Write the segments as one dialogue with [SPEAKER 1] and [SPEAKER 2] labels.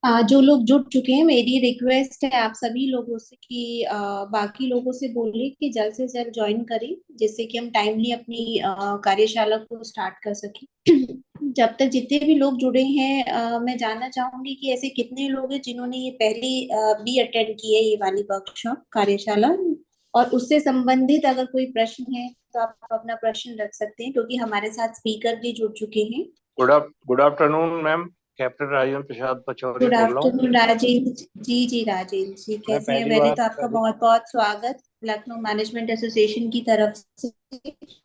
[SPEAKER 1] जो लोग जुड़ चुके हैं, मेरी रिक्वेस्ट है आप सभी लोगों से कि बाकी लोगों से बोलिए कि जल्द से जल्द ज्वाइन करें, जिससे कि हम टाइमली अपनी कार्यशाला को स्टार्ट कर सकें। जब तक जितने भी लोग जुड़े हैं, मैं जानना चाहूंगी कि ऐसे कितने लोग हैं जिन्होंने ये पहली भी अटेंड की है, ये वाली वर्कशॉप कार्यशाला। और उससे संबंधित अगर कोई प्रश्न है तो आप अपना प्रश्न रख सकते हैं, क्योंकि हमारे साथ स्पीकर भी जुड़ चुके हैं।
[SPEAKER 2] Good afternoon ma'am. Captain Rajendra Prasad Pachauri
[SPEAKER 1] good
[SPEAKER 2] बोल रहा हूँ।
[SPEAKER 1] आफ्टरनून राजेंद्र जी। जी राजेंद्र जी,
[SPEAKER 2] मैं
[SPEAKER 1] कैसे हैं?
[SPEAKER 2] पहली
[SPEAKER 1] पहले
[SPEAKER 2] बार
[SPEAKER 1] तो आपका बहुत बहुत स्वागत लखनऊ मैनेजमेंट एसोसिएशन की तरफ से।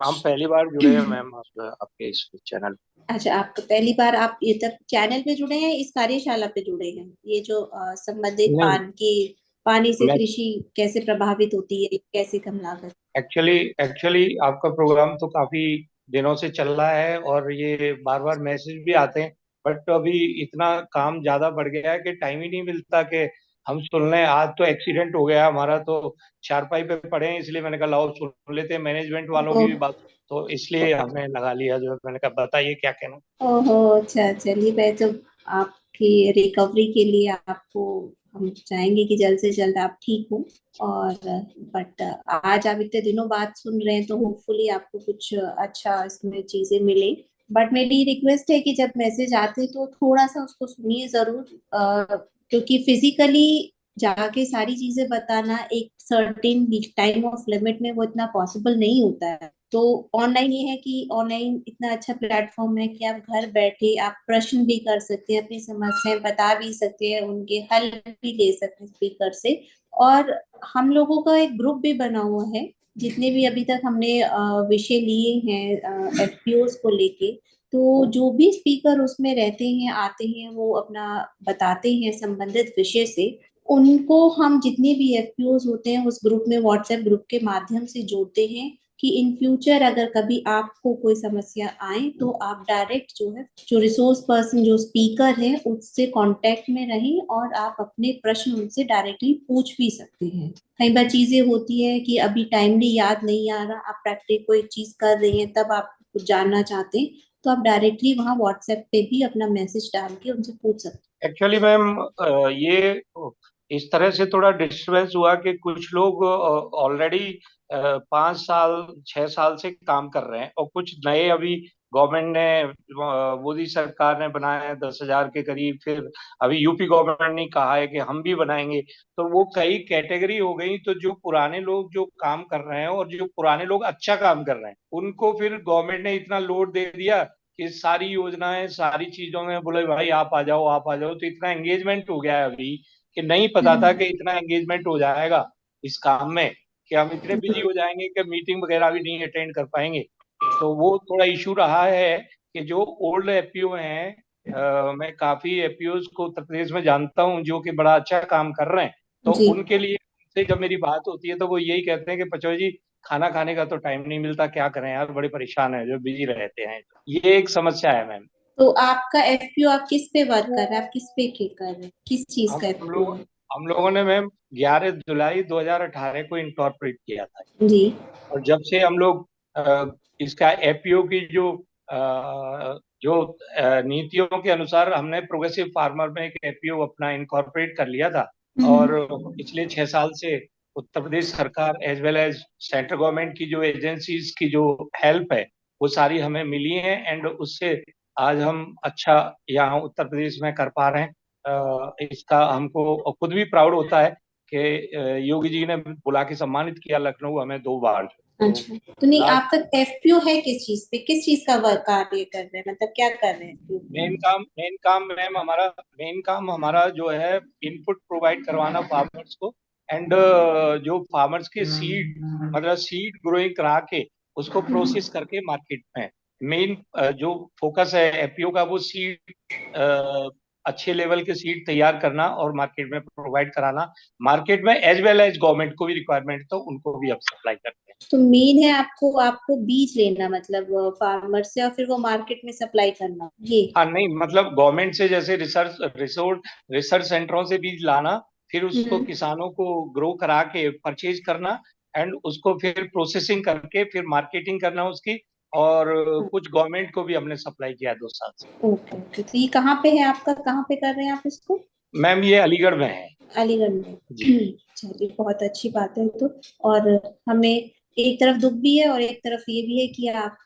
[SPEAKER 2] हम पहली बार जुड़े हैं मैम आपके इस चैनल।
[SPEAKER 1] अच्छा, आप पहली बार आप ये तब चैनल पे जुड़े हैं, इस कार्यशाला पे जुड़े हैं? ये जो संबंधित
[SPEAKER 2] नहीं,
[SPEAKER 1] पानी से
[SPEAKER 2] मैं
[SPEAKER 1] कृषि कैसे प्रभावित होती है, कैसे कम लागत।
[SPEAKER 2] एक्चुअली एक्चुअली आपका प्रोग्राम तो काफी दिनों से चल रहा है और ये बार बार मैसेज भी आते हैं। बट अभी इतना काम ज्यादा बढ़ गया है कि टाइम ही नहीं मिलता कि हम सुन लें। आज तो एक्सीडेंट हो गया हमारा, तो चारपाई पे पड़े हैं, इसलिए मैंने कहा लाओ सुन लेते हैं मैनेजमेंट वालों की भी बात। तो इसलिए हमने लगा लिया, जो मैंने कहा बताइए क्या कहना।
[SPEAKER 1] ओहो, अच्छा, चलिए। मैं तो आपकी रिकवरी के लिए आपको हम चाहेंगे कि जल्द से जल्द आप ठीक हो। और बट आज आप इतने दिनों बाद सुन रहे हैं, तो होपफुली आपको कुछ अच्छा इसमें चीजें मिले। बट मेरी रिक्वेस्ट है कि जब मैसेज आते हैं तो थोड़ा सा उसको सुनिए जरूर, क्योंकि फिजिकली जाके सारी चीजें बताना एक सर्टेन टाइम ऑफ लिमिट में वो इतना पॉसिबल नहीं होता है। तो ऑनलाइन ये है कि ऑनलाइन इतना अच्छा प्लेटफॉर्म है कि आप घर बैठे आप प्रश्न भी कर सकते हैं, अपनी समस्याएं बता भी सकते हैं, उनके हल भी ले सकते हैं स्पीकर से। और हम लोगों का एक ग्रुप भी बना हुआ है, जितने भी अभी तक हमने विषय लिए हैं एफपीओस को लेके। तो जो भी स्पीकर उसमें रहते हैं आते हैं, वो अपना बताते हैं संबंधित विषय से। उनको हम जितने भी एफपीओस होते हैं उस ग्रुप में, व्हाट्सएप ग्रुप के माध्यम से जोड़ते हैं कि इन फ्यूचर अगर कभी आपको कोई समस्या आए तो आप डायरेक्ट जो है, जो रिसोर्स पर्सन जो स्पीकर है उससे कांटेक्ट में रहें और आप अपने प्रश्न उनसे डायरेक्टली पूछ भी सकते हैं। कई बार चीजें होती है कि अभी टाइमली याद नहीं आ रहा, आप प्रैक्टिस कोई चीज कर रहे हैं, तब आप कुछ जानना चाहते हैं, तो आप डायरेक्टली वहां व्हाट्सएप पे भी अपना मैसेज डाल के उनसे पूछ सकते
[SPEAKER 2] एक्चुअली मैम, ये इस तरह से थोड़ा डिस्टरबेंस हुआ कि कुछ लोग ऑलरेडी 5 साल 6 साल से काम कर रहे हैं, और कुछ नए अभी गवर्नमेंट ने मोदी सरकार ने बनाया है 10,000 के करीब। फिर अभी यूपी गवर्नमेंट ने कहा है कि हम भी बनाएंगे। तो वो कई कैटेगरी हो गई। तो जो पुराने लोग जो काम कर रहे हैं और जो पुराने लोग अच्छा काम कर रहे हैं, उनको फिर गवर्नमेंट ने इतना लोड दे दिया कि सारी योजनाएं सारी चीजों में बोले भाई आप आ जाओ आप आ जाओ। तो इतना एंगेजमेंट हो गया है अभी कि नहीं पता था
[SPEAKER 1] हैं।
[SPEAKER 2] कि इतना एंगेजमेंट हो जाएगा इस काम में, कि हम इतने बिजी हो जाएंगे कि मीटिंग वगैरह भी नहीं अटेंड कर पाएंगे। तो वो थोड़ा इशू रहा है कि जो ओल्ड एपीओ हैं, मैं काफी एपीओ को उत्तर प्रदेश में जानता हूँ जो कि बड़ा अच्छा काम कर रहे हैं। तो
[SPEAKER 1] जी।
[SPEAKER 2] उनके लिए से जब मेरी बात होती है तो वो यही कहते हैं कि पचौरी जी, खाना खाने का तो टाइम नहीं मिलता, क्या करें यार, बड़े परेशान है, जो बिजी रहते हैं। ये एक समस्या है मैम।
[SPEAKER 1] तो आपका एफपीओ आप किस पे वर्क कर रहे हैं? आप किस पे कर रहे हैं? किस चीज
[SPEAKER 2] हम
[SPEAKER 1] का
[SPEAKER 2] हम
[SPEAKER 1] एफपीओ
[SPEAKER 2] लोग
[SPEAKER 1] है?
[SPEAKER 2] हम लोगों ने मैम 11 जुलाई 2018 को इनकॉर्पोरेट किया था।
[SPEAKER 1] जी।
[SPEAKER 2] और जब से हम लोग इसका एपीओ की जो नीतियों के अनुसार हमने प्रोग्रेसिव फार्मर में एक एपीओ अपना इनकॉर्पोरेट कर लिया था। और
[SPEAKER 1] हम्म।
[SPEAKER 2] पिछले 6 साल से उत्तर प्रदेश सरकार as well as central government की जो एजेंसीज की जो हेल्प है, वो सारी हमें मिली है। एंड उससे आज हम अच्छा यहाँ उत्तर प्रदेश में कर पा रहे हैं। इसका हमको खुद भी प्राउड होता है कि योगी जी ने बुला के सम्मानित किया लखनऊ हमें 2 बार। तो
[SPEAKER 1] अच्छा, तो नहीं,
[SPEAKER 2] लास्ट
[SPEAKER 1] आपका एफपीओ है किस चीज पे, किस चीज का वर्क कार्य कर रहे हैं, मतलब क्या कर रहे हैं एफपीओ पे?
[SPEAKER 2] मेन काम मैम हमारा मेन काम हमारा जो है इनपुट प्रोवाइड करवाना फार्मर्स को। एंड जो फार्मर्स के सीड, मतलब सीड ग्रोइंग करा के उसको प्रोसेस करके मार्केट में मेन जो फोकस है एपीओ का, वो सीड अच्छे लेवल के सीड तैयार करना और मार्केट में प्रोवाइड कराना। मार्केट में एज वेल एज गवर्नमेंट को भी रिक्वायरमेंट तो उनको भी अब सप्लाई करते हैं।
[SPEAKER 1] तो मेन है आपको आपको बीज लेना, मतलब फार्मर से, और फिर वो मार्केट में सप्लाई करना, ये?
[SPEAKER 2] हाँ नहीं, मतलब गवर्नमेंट से जैसे रिसर्च सेंटरों से बीज लाना, फिर उसको
[SPEAKER 1] हम्म।
[SPEAKER 2] किसानों को ग्रो करा के परचेज करना, एंड उसको फिर प्रोसेसिंग करके फिर मार्केटिंग करना उसकी। और कुछ गवर्नमेंट को भी हमने सप्लाई किया 2 साल से।
[SPEAKER 1] ओके ओके, तो ये कहाँ पे है आपका, कहाँ पे कर रहे हैं आप इसको?
[SPEAKER 2] मैम ये अलीगढ़ में है।
[SPEAKER 1] अलीगढ़ में।
[SPEAKER 2] जी।
[SPEAKER 1] चलिए, बहुत अच्छी बात है। तो और हमें एक तरफ दुख भी है और एक तरफ ये भी है कि आप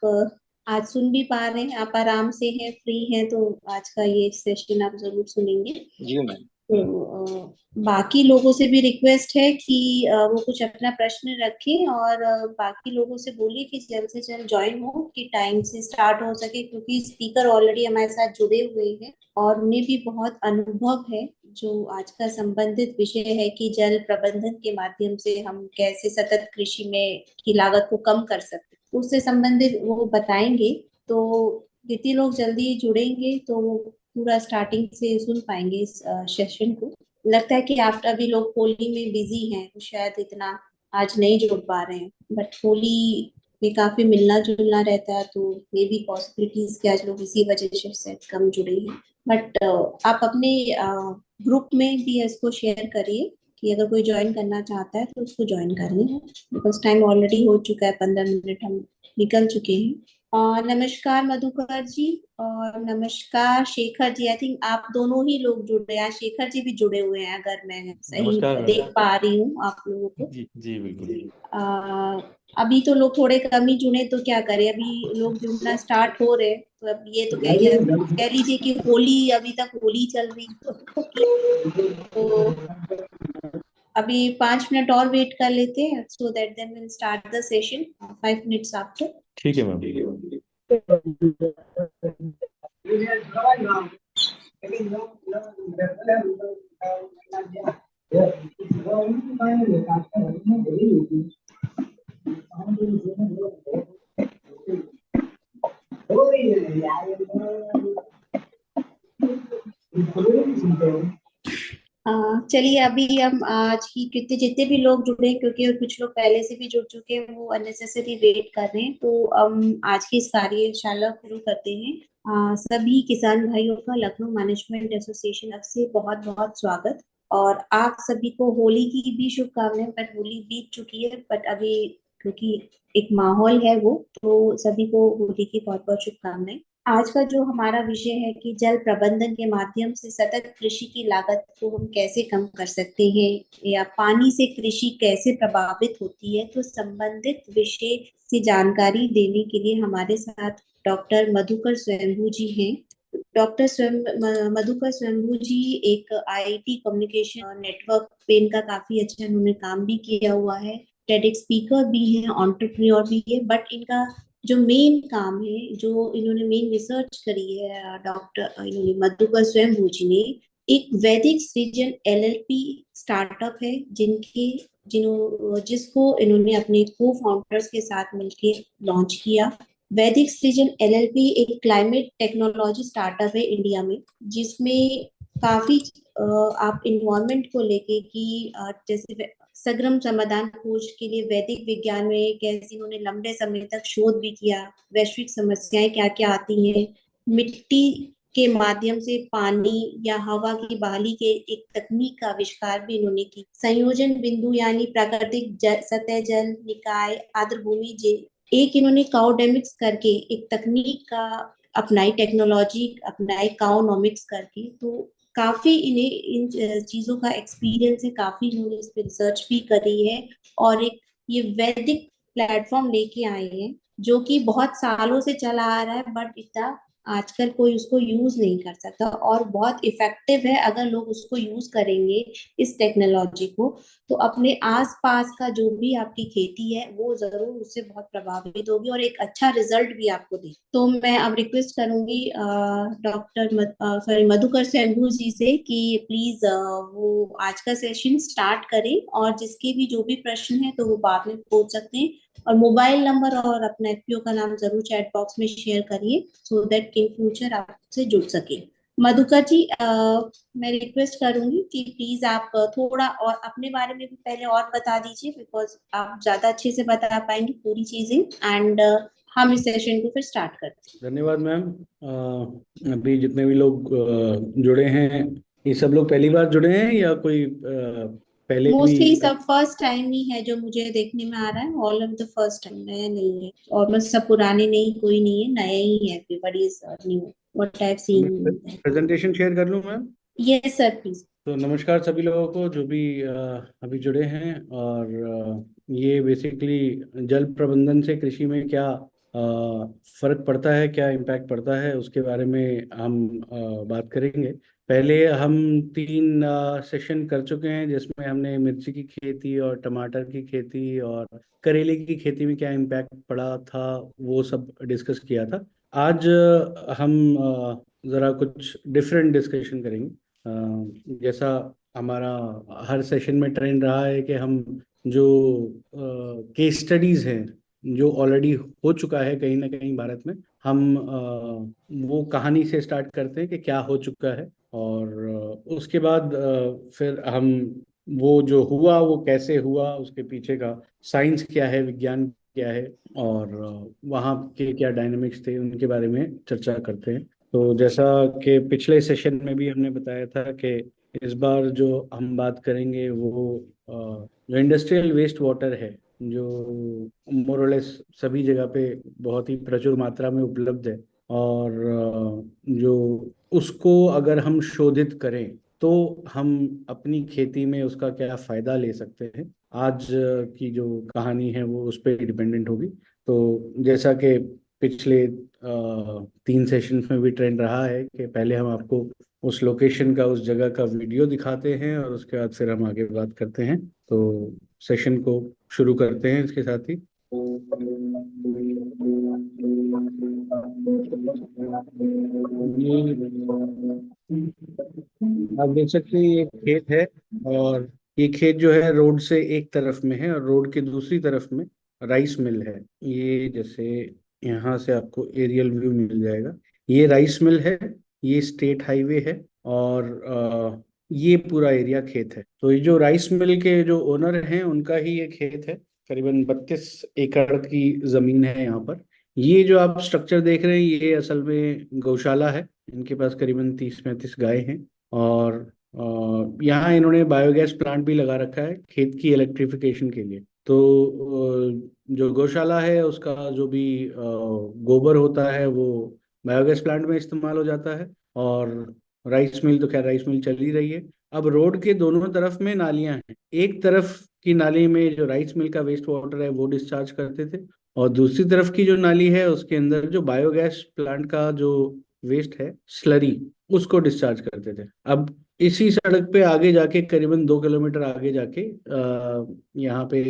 [SPEAKER 1] आज सुन भी पा रहे हैं, आप आराम से हैं, फ्री हैं, तो आज का ये सेशन आप जरूर सुनेंगे।
[SPEAKER 2] जी मैम।
[SPEAKER 1] तो बाकी लोगों से भी रिक्वेस्ट है कि वो कुछ अपना प्रश्न रखें, और बाकी लोगों से बोलिए कि जल्द से जल्द ज्वाइन हो, कि टाइम से स्टार्ट हो सके, क्योंकि स्पीकर ऑलरेडी हमारे साथ जुड़े हुए हैं और उन्हें भी बहुत अनुभव है। जो आज का संबंधित विषय है कि जल प्रबंधन के माध्यम से हम कैसे सतत कृषि में की लागत को कम कर सकते हैं, उससे संबंधित वो बताएंगे। तो जितने लोग जल्दी जुड़ेंगे तो वो पूरा स्टार्टिंग से सुन पाएंगे इस सेशन को। लगता है कि आप अभी लोग होली में बिजी हैं, तो शायद इतना आज नहीं जुड़ पा रहे हैं, बट होली में काफी मिलना जुलना रहता है, तो ये भी पॉसिबिलिटीज कि आज लोग इसी वजह से शायद कम जुड़े हैं। बट आप अपने ग्रुप में भी इसको शेयर करिए कि अगर कोई ज्वाइन करना चाहता है तो उसको ज्वाइन कर लें, बिकॉज टाइम ऑलरेडी हो चुका है, 15 मिनट हम निकल चुके हैं। नमस्कार मधुकर जी, और नमस्कार शेखर जी। आई थिंक आप दोनों ही लोग जुड़े हैं, शेखर जी भी जुड़े हुए हैं, अगर मैं सही
[SPEAKER 3] नमस्कार
[SPEAKER 1] देख
[SPEAKER 3] मैडम।
[SPEAKER 1] पा रही हूँ आप लोगों को।
[SPEAKER 3] जी जी बिल्कुल।
[SPEAKER 1] आ, अभी तो लोग थोड़े कम ही जुड़े, तो क्या करें, अभी लोग जुड़ना स्टार्ट हो रहे हैं, तो अब ये तो कह लीजिए कि होली, अभी तक होली चल रही तो अभी 5 मिनट और वेट कर लेते हैं, so that then will start the session 5 minutes after.
[SPEAKER 3] ठीक है मैम।
[SPEAKER 1] चलिए, अभी हम आज की कितने जितने भी लोग जुड़े, क्योंकि कुछ लोग पहले से भी जुड़ चुके हैं, वो अननेसेसरी वेट कर रहे हैं, तो हम आज की इस कार्यशाला शुरू करते हैं। सभी किसान भाइयों का लखनऊ मैनेजमेंट एसोसिएशन तरफ से बहुत बहुत स्वागत, और आप सभी को होली की भी शुभकामनाएं। बट होली बीत चुकी है, बट अभी क्योंकि एक माहौल है वो, तो सभी को होली की बहुत बहुत शुभकामनाएं। आज का जो हमारा विषय है कि जल प्रबंधन के माध्यम से सतत कृषि की लागत को हम कैसे कम कर सकते हैं, या पानी से कृषि कैसे प्रभावित होती है, तो संबंधित विषय से जानकारी देने के लिए हमारे साथ डॉक्टर मधुकर स्वयंभू जी हैं। डॉक्टर मधुकर स्वयंभू जी एक आईटी कम्युनिकेशन नेटवर्क पे इनका काफी अच्छा इन्होंने काम भी किया हुआ है, टेडेक्स स्पीकर भी हैं, एंटरप्रेन्योर भी है। बट इनका जो मेन काम है, जो इन्होंने मेन रिसर्च करी है, डॉक्टर इन्होंने मधुकर स्वयंभू जी ने एक वैदिक सृजन एलएलपी स्टार्टअप है, जिसको इन्होंने अपने को फाउंडर्स के साथ मिलकर लॉन्च किया। वैदिक सृजन एलएलपी एक क्लाइमेट टेक्नोलॉजी स्टार्टअप है इंडिया में, जिसमें काफी आप इन्वायरमेंट को लेके कि जैसे सग्रम समाधान खोज के लिए वैदिक विज्ञान में कैसे इन्होंने लंबे समय तक शोध भी किया, वैश्विक समस्याएं क्या क्या आती हैं, मिट्टी के माध्यम से पानी या हवा की बहाली के एक तकनीक का आविष्कार भी इन्होंने की। संयोजन बिंदु यानी प्राकृतिक सतह जल निकाय आर्द्र भूमि एक इन्होंने काउडेमिक्स करके एक तकनीक का अपनाई, टेक्नोलॉजी अपनाई काउनोमिक्स करके। तो काफी इन्हें इन चीजों का एक्सपीरियंस है, काफी इन्होंने इस पे रिसर्च भी करी है, और एक ये वैदिक प्लेटफॉर्म लेके आए हैं, जो कि बहुत सालों से चला आ रहा है, बट इतना आजकल कोई उसको यूज नहीं कर सकता, और बहुत इफेक्टिव है अगर लोग उसको यूज करेंगे इस टेक्नोलॉजी को, तो अपने आसपास का जो भी आपकी खेती है वो जरूर उससे बहुत प्रभावित होगी, और एक अच्छा रिजल्ट भी आपको दे। तो मैं अब रिक्वेस्ट करूंगी मधुकर शंभू जी से कि प्लीज वो आज का सेशन स्टार्ट करें, और जिसके भी जो भी प्रश्न है तो वो बाद में पूछ सकते हैं, और मोबाइल नंबर और अपना एफपीओ का नाम जरूर चैट बॉक्स में शेयर करिए, सो दैट इन फ्यूचर आपसे जुड़ सके। मधुकर जी, मैं रिक्वेस्ट करूंगी कि प्लीज आप थोड़ा और अपने बारे में भी पहले और बता दीजिए, बिकॉज आप ज्यादा अच्छे से बता पाएंगे पूरी चीजें, एंड हम इस सेशन को फिर स्टार्ट करते हैं।
[SPEAKER 3] धन्यवाद मैम। अभी जितने भी लोग जुड़े हैं, ये सब लोग पहली बार जुड़े हैं या कोई पहले भी?
[SPEAKER 1] मोस्टली सब फर्स्ट टाइम ही है जो मुझे देखने में आ रहा है, all of the first time, नया नहीं है, और बस सब पुराने नहीं, कोई नहीं है, नया ही है, everybody is knew what I have
[SPEAKER 3] मैं
[SPEAKER 1] सीन।
[SPEAKER 3] प्रेजेंटेशन शेयर कर लूँ मैम?
[SPEAKER 1] Yes sir please.
[SPEAKER 3] तो नमस्कार सभी लोगों को जो भी अभी जुड़े हैं। और ये बेसिकली जल प्रबंधन से कृषि में क्या फर्क पड़ता है, क्या इम्पैक्ट पड़ता है, उसके बारे में हम बात करेंगे। पहले हम 3 सेशन कर चुके हैं जिसमें हमने मिर्ची की खेती और टमाटर की खेती और करेले की खेती में क्या इम्पैक्ट पड़ा था वो सब डिस्कस किया था। आज हम ज़रा कुछ डिफरेंट डिस्कशन करेंगे। जैसा हमारा हर सेशन में ट्रेंड रहा है कि हम जो केस स्टडीज हैं जो ऑलरेडी हो चुका है कहीं ना कहीं भारत में, हम वो कहानी से स्टार्ट करते हैं कि क्या हो चुका है। और उसके बाद फिर हम वो जो हुआ वो कैसे हुआ, उसके पीछे का साइंस क्या है, विज्ञान क्या है, और वहाँ के क्या डायनामिक्स थे उनके बारे में चर्चा करते हैं। तो जैसा कि पिछले सेशन में भी हमने बताया था कि इस बार जो हम बात करेंगे वो जो इंडस्ट्रियल वेस्ट वाटर है, जो मोरलेस सभी जगह पे बहुत ही प्रचुर मात्रा में उपलब्ध है, और जो उसको अगर हम शोधित करें तो हम अपनी खेती में उसका क्या फायदा ले सकते हैं, आज की जो कहानी है वो उस पर डिपेंडेंट होगी। तो जैसा कि पिछले 3 सेशंस में भी ट्रेंड रहा है कि पहले हम आपको उस लोकेशन का, उस जगह का वीडियो दिखाते हैं और उसके बाद फिर हम आगे बात करते हैं। तो सेशन को शुरू करते हैं इसके साथ ही। आप देख सकते हैं ये खेत है, और ये खेत जो है रोड से एक तरफ में है और रोड के दूसरी तरफ में राइस मिल है। ये जैसे यहाँ से आपको एरियल व्यू मिल जाएगा, ये राइस मिल है, ये स्टेट हाईवे है, और ये पूरा एरिया खेत है। तो ये जो राइस मिल के जो ओनर हैं उनका ही ये खेत है। करीबन 32 एकड़ की जमीन है यहाँ पर। ये जो आप स्ट्रक्चर देख रहे हैं ये असल में गौशाला है। इनके पास करीबन 30-35 गाय हैं, और यहाँ इन्होंने बायोगैस प्लांट भी लगा रखा है खेत की इलेक्ट्रिफिकेशन के लिए। तो जो गौशाला है उसका जो भी गोबर होता है वो बायोगैस प्लांट में इस्तेमाल हो जाता है। और राइस मिल तो खैर राइस मिल चल ही रही है। अब रोड के दोनों तरफ में नालियां हैं। एक तरफ की नाली में जो राइस मिल का वेस्ट वाटर है वो डिस्चार्ज करते थे, और दूसरी तरफ की जो नाली है उसके अंदर जो बायोगैस प्लांट का जो वेस्ट है, स्लरी, उसको डिस्चार्ज करते थे। अब इसी सड़क पे आगे जाके करीबन 2 किलोमीटर आगे जाके यहाँ पे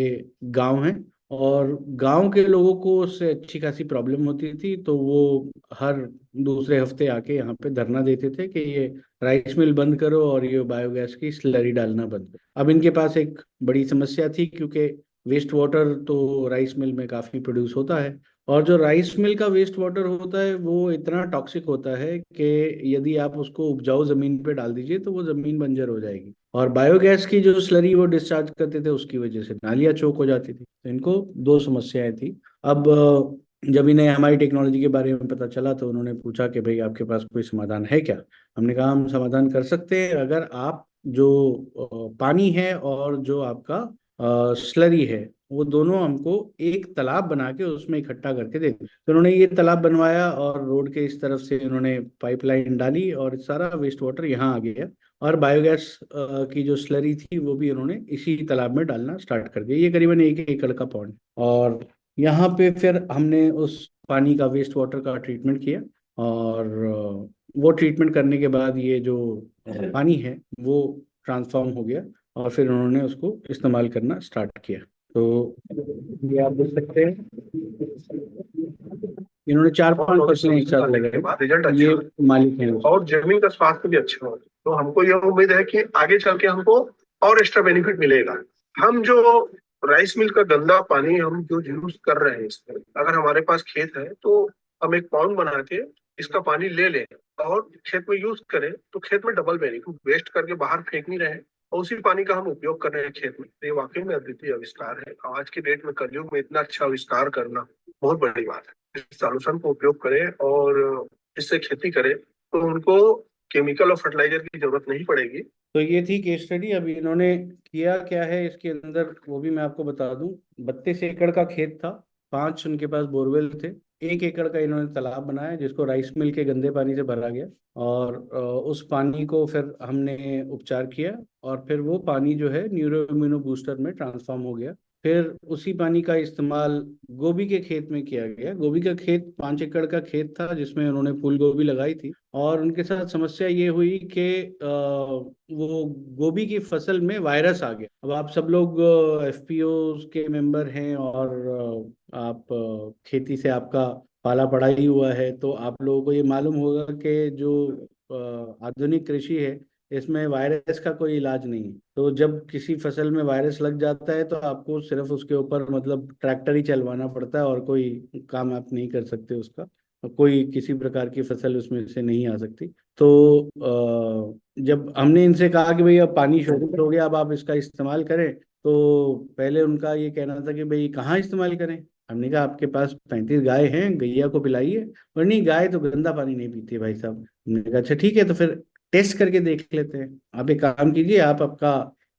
[SPEAKER 3] गांव है, और गांव के लोगों को उससे अच्छी खासी प्रॉब्लम होती थी, तो वो हर दूसरे हफ्ते आके यहाँ पे धरना देते थे कि ये राइस मिल बंद करो और ये बायोगैस की स्लरी डालना बंद करो। अब इनके पास एक बड़ी समस्या थी, क्योंकि वेस्ट वाटर तो राइस मिल में काफ़ी प्रोड्यूस होता है, और जो राइस मिल का वेस्ट वाटर होता है वो इतना टॉक्सिक होता है कि यदि आप उसको उपजाऊ जमीन पे डाल दीजिए तो वो जमीन बंजर हो जाएगी। और बायोगैस की जो स्लरी वो डिस्चार्ज करते थे उसकी वजह से नालियाँ चौक हो जाती थी। तो इनको दो समस्याएं थी। अब जब इन्हें हमारी टेक्नोलॉजी के बारे में पता चला तो उन्होंने पूछा कि भाई आपके पास कोई समाधान है क्या। हमने कहा हम समाधान कर सकते हैं, अगर आप जो पानी है और जो आपका स्लरी है वो दोनों हमको एक तालाब बना के उसमें इकट्ठा करके दे दें। तो उन्होंने ये तालाब बनवाया और रोड के इस तरफ से उन्होंने पाइपलाइन डाली और सारा वेस्ट वाटर यहाँ आ गया। और बायोगैस की जो स्लरी थी वो भी उन्होंने इसी तालाब में डालना स्टार्ट कर दिया। ये करीबन 1 एकड़ का पॉन्ड। और यहाँ पे फिर हमने उस पानी का, वेस्ट वाटर का ट्रीटमेंट किया, और वो ट्रीटमेंट करने के बाद ये जो पानी है वो ट्रांसफॉर्म हो गया, और फिर उन्होंने उसको इस्तेमाल करना स्टार्ट किया। तो ये आप देख सकते हैं इन्होंने 4-5 फसलें एक साथ लगाई।
[SPEAKER 4] रिजल्ट अच्छा
[SPEAKER 3] ये
[SPEAKER 4] है
[SPEAKER 3] मालिक हैं
[SPEAKER 4] और जमीन का स्वास्थ्य भी अच्छा हो, तो हमको यह उम्मीद है कि आगे चल के हमको और एक्स्ट्रा बेनिफिट मिलेगा। हम जो राइस मिल का गंदा पानी हम जो यूज कर रहे हैं इसमें, अगर हमारे पास खेत है तो हम एक पॉन्ड बना के इसका पानी ले लें और खेत में यूज करें, तो खेत में डबल बेनिफिट, वेस्ट करके बाहर फेंक नहीं रहे और उसी पानी का हम उपयोग कर रहे हैं खेत में। तो ये वाकई में अद्वितीय आविष्कार है। आज के डेट में, कलयुग में इतना अच्छा आविष्कार करना बहुत बड़ी बात है। इस सॉल्यूशन को उपयोग करें और इससे खेती करें तो उनको केमिकल और फर्टिलाइजर की जरूरत नहीं पड़ेगी।
[SPEAKER 3] तो ये थी केस स्टडी। अब इन्होंने किया क्या है इसके अंदर वो भी मैं आपको बता दूं। 32 एकड़ का खेत था, 5 उनके पास बोरवेल थे, 1 एकड़ का इन्होंने तालाब बनाया जिसको राइस मिल के गंदे पानी से भरा गया, और उस पानी को फिर हमने उपचार किया, और फिर वो पानी जो है न्यूरो इम्यूनो बूस्टर में ट्रांसफॉर्म हो गया। फिर उसी पानी का इस्तेमाल गोभी के खेत में किया गया। गोभी का खेत 5 एकड़ का खेत था जिसमें उन्होंने फूल गोभी लगाई थी, और उनके साथ समस्या ये हुई कि वो गोभी की फसल में वायरस आ गया। अब आप सब लोग एफपीओ के मेंबर हैं, और आप खेती से आपका पाला पड़ा ही हुआ है, तो आप लोगों को ये मालूम होगा कि जो आधुनिक कृषि है इसमें वायरस का कोई इलाज नहीं है। तो जब किसी फसल में वायरस लग जाता है तो आपको सिर्फ उसके ऊपर मतलब ट्रैक्टर ही चलवाना पड़ता है, और कोई काम आप नहीं कर सकते उसका, कोई किसी प्रकार की फसल उसमें से नहीं आ सकती। तो जब हमने इनसे कहा कि भाई अब पानी शोधित हो गया, अब आप इसका इस्तेमाल करें, तो पहले उनका ये कहना था कि भाई कहाँ इस्तेमाल करें। हमने कहा आपके पास 35 गाय हैं, गैया को पिलाइए। और नहीं, गाय तो गंदा पानी नहीं पीती है भाई साहब। हमने कहा अच्छा ठीक है, तो फिर टेस्ट करके देख लेते हैं। आप एक काम कीजिए, आप आपका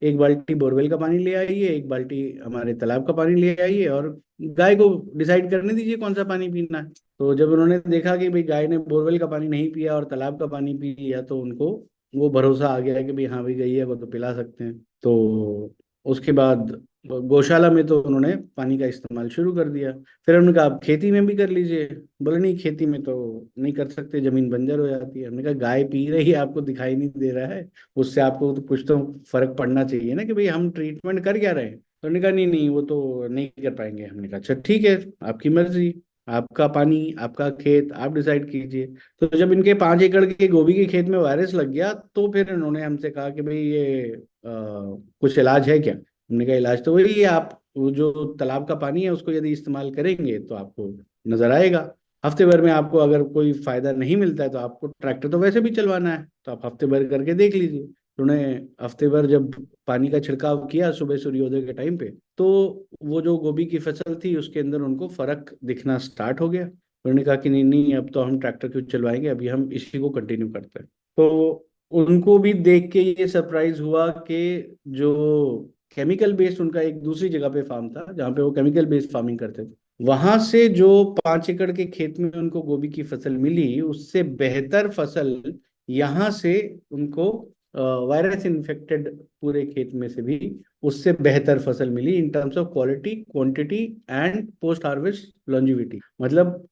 [SPEAKER 3] 1 बाल्टी बोरवेल का पानी ले आइए, 1 बाल्टी हमारे तालाब का पानी ले आइए, और गाय को डिसाइड करने दीजिए कौन सा पानी पीना है। तो जब उन्होंने देखा कि भाई गाय ने बोरवेल का पानी नहीं पिया और तालाब का पानी पी लिया, तो उनको वो भरोसा आ गया कि भाई हाँ भाई गैया को तो पिला सकते हैं। तो उसके बाद गौशाला में तो उन्होंने पानी का इस्तेमाल शुरू कर दिया। फिर उन्होंने कहा आप खेती में भी कर लीजिए। बोले नहीं, खेती में तो नहीं कर सकते, जमीन बंजर हो जाती है। हमने कहा गाय पी रही है, आपको दिखाई नहीं दे रहा है, उससे आपको तो कुछ तो फर्क पड़ना चाहिए ना, कि भाई हम ट्रीटमेंट कर क्या रहे हैं। तो उन्होंने कहा नहीं नहीं, वो तो नहीं कर पाएंगे। हमने कहा अच्छा ठीक है, आपकी मर्जी, आपका पानी, आपका खेत, आप डिसाइड कीजिए। तो जब इनके 5 एकड़ के गोभी के खेत में वायरस लग गया, तो फिर इन्होंने हमसे कहा कि भाई ये कुछ इलाज है क्या। हमने कहा इलाज तो वही है, आप वो जो तालाब का पानी है उसको यदि इस्तेमाल करेंगे तो आपको नजर आएगा। हफ्ते भर में आपको अगर कोई फायदा नहीं मिलता है तो आपको ट्रैक्टर तो वैसे भी चलवाना है, तो आप हफ्ते भर करके देख लीजिए। तो उन्हें हफ्ते भर जब पानी का छिड़काव किया सुबह सूर्योदय के टाइम पे, तो वो जो गोभी की फसल थी उसके अंदर उनको फर्क दिखना स्टार्ट हो गया। उन्होंने कहा कि नहीं नहीं, अब तो हम ट्रैक्टर क्यों चलवाएंगे, अभी हम इसी को कंटिन्यू करते हैं। तो उनको भी देख के ये सरप्राइज हुआ कि जो केमिकल बेस्ड उनका एक दूसरी जगह पे फार्म था जहाँ पे वो केमिकल बेस्ड फार्मिंग करते थे, वहां से जो 5 एकड़ के खेत में उनको गोभी की फसल मिली, उससे बेहतर फसल यहाँ से उनको वायरस इन्फेक्टेड पूरे खेत में से भी उससे बेहतर फसल मिली in terms of quality, quantity and post harvest longevity. मतलब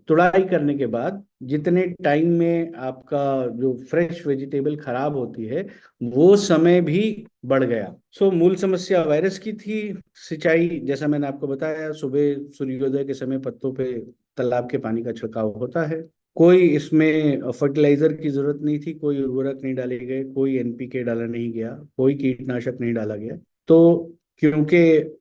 [SPEAKER 3] तुड़ाई करने के बाद जितने टाइम में आपका जो फ्रेश वेजिटेबल खराब होती है वो समय भी बढ़ गया। सो मूल समस्या वायरस की थी। सिंचाई जैसा मैंने आपको बताया, सुबह सूर्योदय के समय पत्तों पे तालाब के पानी का छिड़काव होता है। कोई इसमें फर्टिलाइजर की जरूरत नहीं थी, कोई उर्वरक नहीं डाले गए, कोई एनपीके डाला नहीं गया, कोई कीटनाशक नहीं डाला गया। तो क्योंकि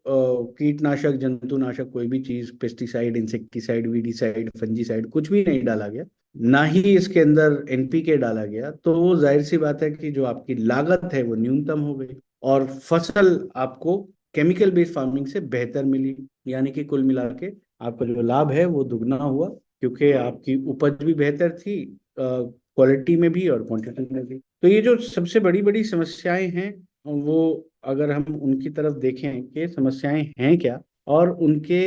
[SPEAKER 3] कीटनाशक, जंतुनाशक, कोई भी चीज, पेस्टिसाइड, इंसेक्टिसाइड, वीडिसाइड, फंजीसाइड, कुछ भी नहीं डाला गया, ना ही इसके अंदर एनपीके डाला गया, तो जाहिर सी बात है कि जो आपकी लागत है वो न्यूनतम हो गई, और फसल आपको केमिकल बेस्ड फार्मिंग से बेहतर मिली। यानी कि कुल मिला के आपका जो लाभ है वो दुगना हुआ, क्योंकि आपकी उपज भी बेहतर थी, क्वालिटी में भी और क्वांटिटी में भी। तो ये जो सबसे बड़ी बड़ी समस्याएं हैं, वो अगर हम उनकी तरफ देखें कि समस्याएं हैं क्या और उनके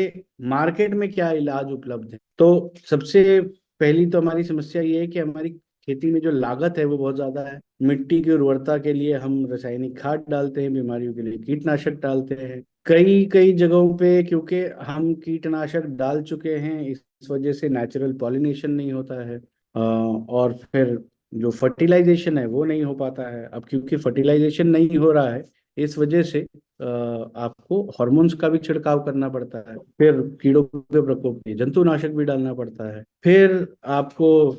[SPEAKER 3] मार्केट में क्या इलाज उपलब्ध है, तो सबसे पहली तो हमारी समस्या ये है कि हमारी खेती में जो लागत है वो बहुत ज्यादा है। मिट्टी की उर्वरता के लिए हम रासायनिक खाद डालते हैं, बीमारियों के लिए कीटनाशक डालते हैं। कई कई जगहों पे क्योंकि हम कीटनाशक डाल चुके हैं, इस वजह से नेचुरल पॉलिनेशन नहीं होता है, और फिर जो फर्टिलाइजेशन है वो नहीं हो पाता है। अब क्योंकि फर्टिलाइजेशन नहीं हो रहा है, इस वजह से आपको हार्मोन्स का भी छिड़काव करना पड़ता है, फिर कीड़ों के प्रकोप में जंतुनाशक भी डालना पड़ता है, फिर आपको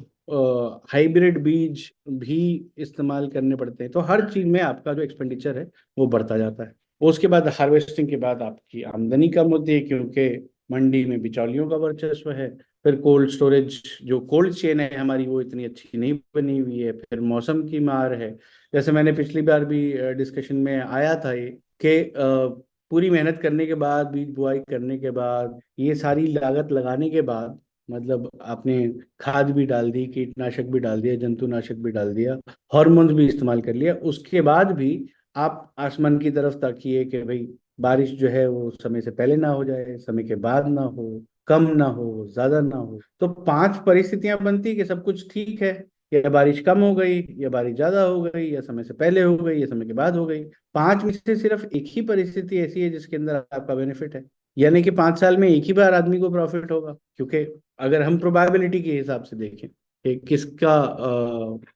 [SPEAKER 3] हाइब्रिड बीज भी इस्तेमाल करने पड़ते हैं। तो हर चीज में आपका जो एक्सपेंडिचर है वो बढ़ता जाता है। उसके बाद हार्वेस्टिंग के बाद आपकी आमदनी कम होती है, क्योंकि मंडी में बिचौलियों का वर्चस्व है। फिर कोल्ड स्टोरेज, जो कोल्ड चेन है हमारी, वो इतनी अच्छी नहीं बनी हुई है। फिर मौसम की मार है, जैसे मैंने पिछली बार भी डिस्कशन में आया था ये कि पूरी मेहनत करने के बाद, बीज बुआई करने के बाद, ये सारी लागत लगाने के बाद, मतलब आपने खाद भी डाल दी, कीटनाशक भी डाल दिया, जंतुनाशक भी डाल दिया, हार्मोन्स भी इस्तेमाल कर लिया, उसके बाद भी आप आसमान की तरफ ताकिए कि भाई बारिश जो है वो समय से पहले ना हो जाए, समय के बाद ना हो, कम ना हो, ज्यादा ना हो। तो 5 परिस्थितियां बनती कि सब कुछ ठीक है, या बारिश कम हो गई, या बारिश ज्यादा हो गई, या समय से पहले हो गई, या समय के बाद हो गई। 5 में से सिर्फ एक ही परिस्थिति ऐसी है जिसके अंदर आपका बेनिफिट है, यानी कि 5 साल में एक ही बार आदमी को प्रॉफिट होगा। क्योंकि अगर हम प्रोबेबिलिटी के हिसाब से देखें कि किसका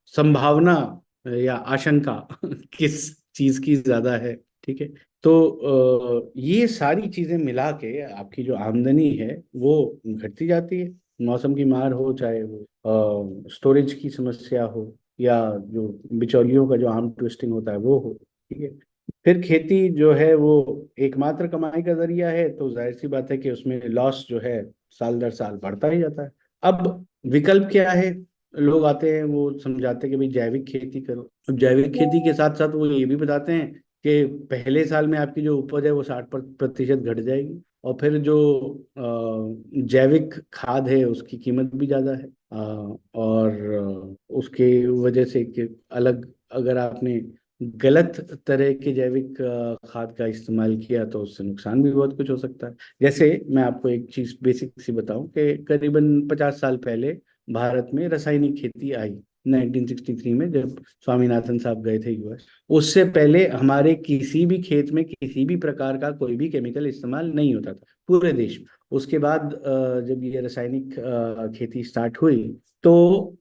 [SPEAKER 3] संभावना या आशंका किस चीज की ज्यादा है, ठीक है, तो ये सारी चीजें मिला के आपकी जो आमदनी है वो घटती जाती है। मौसम की मार हो, चाहे वो स्टोरेज की समस्या हो, या जो बिचौलियों का जो आर्म ट्विस्टिंग होता है वो हो, ठीक है। फिर खेती जो है वो एकमात्र कमाई का जरिया है, तो जाहिर सी बात है कि उसमें लॉस जो है साल दर साल बढ़ता ही जाता है। अब विकल्प क्या है? लोग आते हैं, वो समझाते हैं कि भाई जैविक खेती करो। अब जैविक खेती के साथ साथ वो ये भी बताते हैं कि पहले साल में आपकी जो उपज है वो 60% घट जाएगी, और फिर जो जैविक खाद है उसकी कीमत भी ज़्यादा है, और उसके वजह से कि अलग, अगर आपने गलत तरह के जैविक खाद का इस्तेमाल किया तो उससे नुकसान भी बहुत कुछ हो सकता है। जैसे मैं आपको एक चीज़ बेसिक सी बताऊं कि करीबन 50 साल पहले भारत में रासायनिक खेती आई, 1963 में, जब स्वामीनाथन साहब गए थे यूएस। उससे पहले हमारे किसी भी खेत में किसी भी प्रकार का कोई भी केमिकल इस्तेमाल नहीं होता था पूरे देश में। उसके बाद जब ये रासायनिक खेती स्टार्ट हुई तो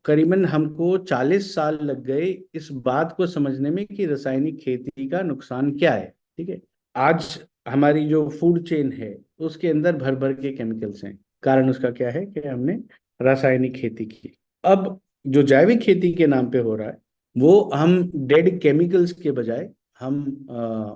[SPEAKER 3] करीबन हमको 40 साल लग गए इस बात को समझने में कि रासायनिक खेती का नुकसान क्या है, ठीक है। आज हमारी जो फूड चेन है उसके अंदर भर भर के केमिकल्स हैं। कारण उसका क्या है कि हमने रासायनिक खेती की। अब जो जैविक खेती के नाम पे हो रहा है वो हम डेड केमिकल्स के बजाय हम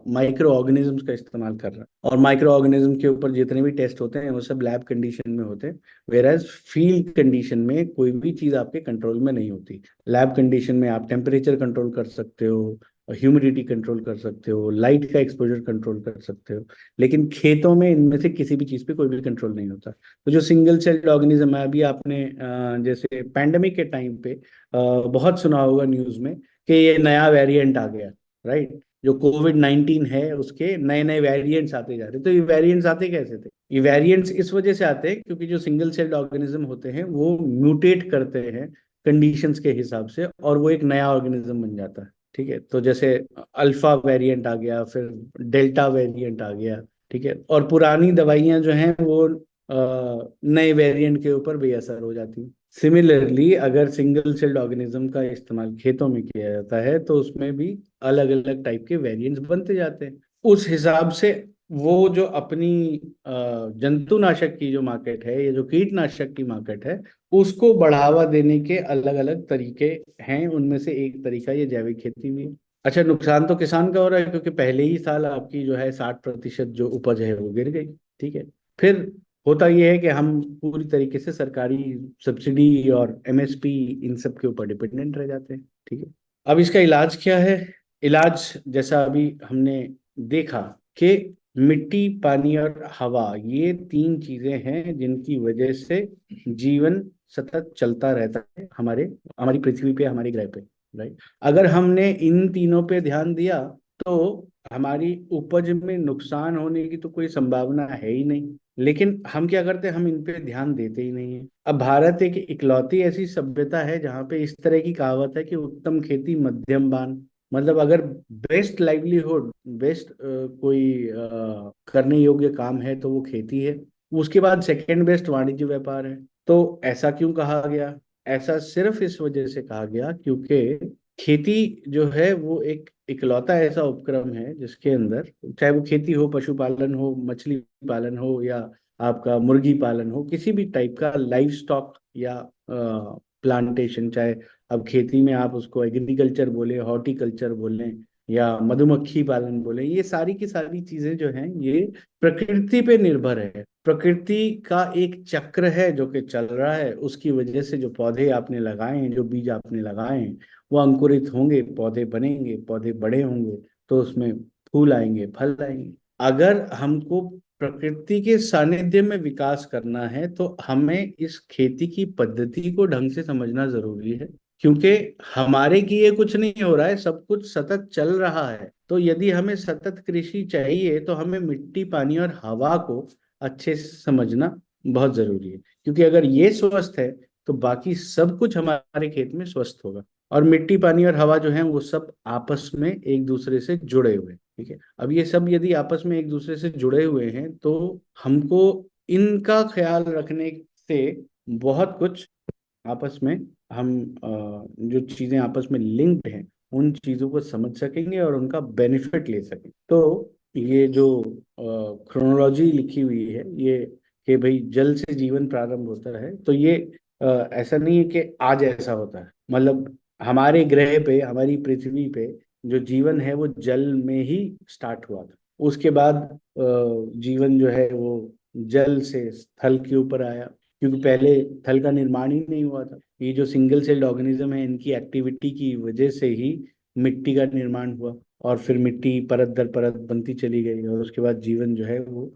[SPEAKER 3] माइक्रो ऑर्गेनिजम्स का इस्तेमाल कर रहे हैं, और माइक्रो ऑर्गेनिज्म के ऊपर जितने भी टेस्ट होते हैं वो सब लैब कंडीशन में होते हैं। वेर एज फील्ड कंडीशन में कोई भी चीज़ आपके कंट्रोल में नहीं होती। लैब कंडीशन में आप टेम्परेचर कंट्रोल कर सकते हो, ह्यूमिडिटी कंट्रोल कर सकते हो, लाइट का एक्सपोजर कंट्रोल कर सकते हो, लेकिन खेतों में इनमें से किसी भी चीज़ पे कोई भी कंट्रोल नहीं होता। तो जो सिंगल सेल्ड ऑर्गेनिज्म है, अभी आपने जैसे पैंडेमिक के टाइम पे बहुत सुना होगा न्यूज़ में कि ये नया वेरिएंट आ गया, राइट। जो कोविड-19 है उसके नए नए वेरिएंट्स आते जा रहे, तो ये वेरिएंट्स आते कैसे थे? ये वेरिएंट्स इस वजह से आते हैं क्योंकि जो सिंगल सेल्ड ऑर्गेनिज्म होते हैं वो म्यूटेट करते हैं कंडीशंस के हिसाब से, और वो एक नया ऑर्गेनिज्म बन जाता है, ठीक है। तो जैसे अल्फा वेरिएंट आ गया, फिर डेल्टा वेरिएंट आ गया, ठीक है, और पुरानी दवाइयां जो हैं वो नए वेरिएंट के ऊपर बेअसर हो जाती हैं। सिमिलरली अगर सिंगल सेल्ड ऑर्गेनिज्म का इस्तेमाल खेतों में किया जाता है तो उसमें भी अलग अलग टाइप के वेरिएंट्स बनते जाते हैं। उस हिसाब से वो जो अपनी जंतुनाशक की जो मार्केट है या जो कीटनाशक की मार्केट है उसको बढ़ावा देने के अलग अलग तरीके हैं। उनमें से एक तरीका ये जैविक खेती भी है। अच्छा, नुकसान तो किसान का हो रहा है क्योंकि पहले ही साल आपकी जो है 60% जो उपज है वो गिर गई, ठीक है। फिर होता यह है कि हम पूरी तरीके से सरकारी सब्सिडी और एमएसपी इन सब के ऊपर डिपेंडेंट रह जाते हैं, ठीक है। अब इसका इलाज क्या है? इलाज जैसा अभी हमने देखा कि मिट्टी, पानी और हवा, ये 3 चीजें हैं जिनकी वजह से जीवन सतत चलता रहता है हमारे हमारी पृथ्वी पे, हमारे ग्रह पे, राइट। अगर हमने इन तीनों पे ध्यान दिया तो हमारी उपज में नुकसान होने की तो कोई संभावना है ही नहीं। लेकिन हम क्या करते हैं, हम इन पे ध्यान देते ही नहीं है। अब भारत एक इकलौती ऐसी सभ्यता है जहाँ पे इस तरह की कहावत है कि उत्तम खेती मध्यम बान। मतलब अगर बेस्ट लाइवलीहुड, बेस्ट कोई करने योग्य काम है तो वो खेती है। उसके बाद सेकंड बेस्ट वाणिज्य व्यापार है। तो ऐसा क्यों कहा गया? ऐसा सिर्फ इस वजह से कहा गया क्योंकि खेती जो है वो एक इकलौता ऐसा उपक्रम है जिसके अंदर, चाहे वो खेती हो, पशुपालन हो, मछली पालन हो, या आपका मुर्गी पालन हो, किसी भी टाइप का लाइव स्टॉक या प्लांटेशन, चाहे अब खेती में आप उसको एग्रीकल्चर बोले, हॉर्टिकल्चर बोलें, या मधुमक्खी पालन बोले, ये सारी की सारी चीजें जो हैं ये प्रकृति पे निर्भर है। प्रकृति का एक चक्र है जो कि चल रहा है। उसकी वजह से जो पौधे आपने लगाए हैं, जो बीज आपने लगाए हैं, वो अंकुरित होंगे, पौधे बनेंगे, पौधे बड़े होंगे, तो उसमें फूल आएंगे, फल आएंगे। अगर हमको प्रकृति के सानिध्य में विकास करना है तो हमें इस खेती की पद्धति को ढंग से समझना जरूरी है, क्योंकि हमारे किए कुछ नहीं हो रहा है, सब कुछ सतत चल रहा है। तो यदि हमें सतत कृषि चाहिए तो हमें मिट्टी, पानी और हवा को अच्छे से समझना बहुत जरूरी है, क्योंकि अगर ये स्वस्थ है तो बाकी सब कुछ हमारे खेत में स्वस्थ होगा। और मिट्टी, पानी और हवा जो है वो सब आपस में एक दूसरे से जुड़े हुए हैं, ठीक है। अब ये सब यदि आपस में एक दूसरे से जुड़े हुए हैं तो हमको इनका ख्याल रखने से बहुत कुछ आपस में हम जो चीजें आपस में लिंक्ड हैं उन चीजों को समझ सकेंगे और उनका बेनिफिट ले सकेंगे। तो ये जो क्रोनोलॉजी लिखी हुई है ये, कि भाई जल से जीवन प्रारंभ होता है, तो ये ऐसा नहीं है कि आज ऐसा होता है। मतलब हमारे ग्रह पे, हमारी पृथ्वी पे जो जीवन है वो जल में ही स्टार्ट हुआ था। उसके बाद जीवन जो है वो जल से स्थल के ऊपर आया, क्योंकि पहले थल का निर्माण ही नहीं हुआ था। ये जो सिंगल सेल्ड ऑर्गेनिज्म है इनकी एक्टिविटी की वजह से ही मिट्टी का निर्माण हुआ, और फिर मिट्टी परत दर परत बनती चली गई, और उसके बाद जीवन जो है वो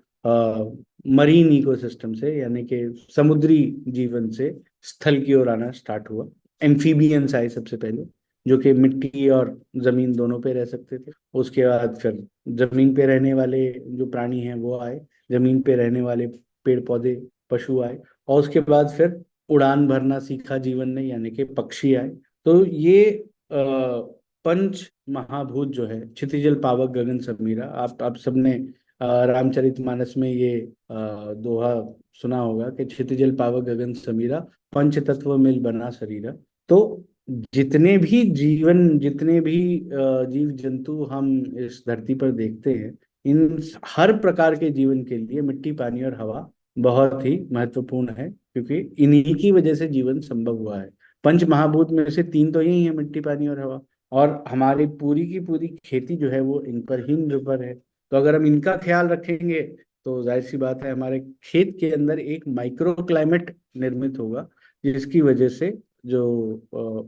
[SPEAKER 3] मरीन इकोसिस्टम से, यानी कि समुद्री जीवन से स्थल की ओर आना स्टार्ट हुआ। एम्फीबियंस आए सबसे पहले, जो कि मिट्टी और जमीन दोनों पे रह सकते थे। उसके बाद फिर जमीन पे रहने वाले जो प्राणी हैं वो आए, जमीन पे रहने वाले पेड़ पौधे पशु आए, और उसके बाद फिर उड़ान भरना सीखा जीवन ने, यानी कि पक्षी आए। तो ये पंच महाभूत जो है, क्षितिजल पावक गगन समीरा, आप सबने रामचरितमानस में ये दोहा सुना होगा कि क्षितिजल पावक गगन समीरा, पंच तत्व मिल बना शरीरा। तो जितने भी जीवन, जितने भी जीव जंतु हम इस धरती पर देखते हैं, इन हर प्रकार के जीवन के लिए मिट्टी, पानी और हवा बहुत ही महत्वपूर्ण है, क्योंकि इन्हीं की वजह से जीवन संभव हुआ है। पंच महाभूत में से तीन तो यही है, मिट्टी, पानी और हवा, और हमारी पूरी की पूरी खेती जो है वो इन पर ही निर्भर है। तो अगर हम इनका ख्याल रखेंगे तो जाहिर सी बात है हमारे खेत के अंदर एक माइक्रो क्लाइमेट निर्मित होगा, जिसकी वजह से जो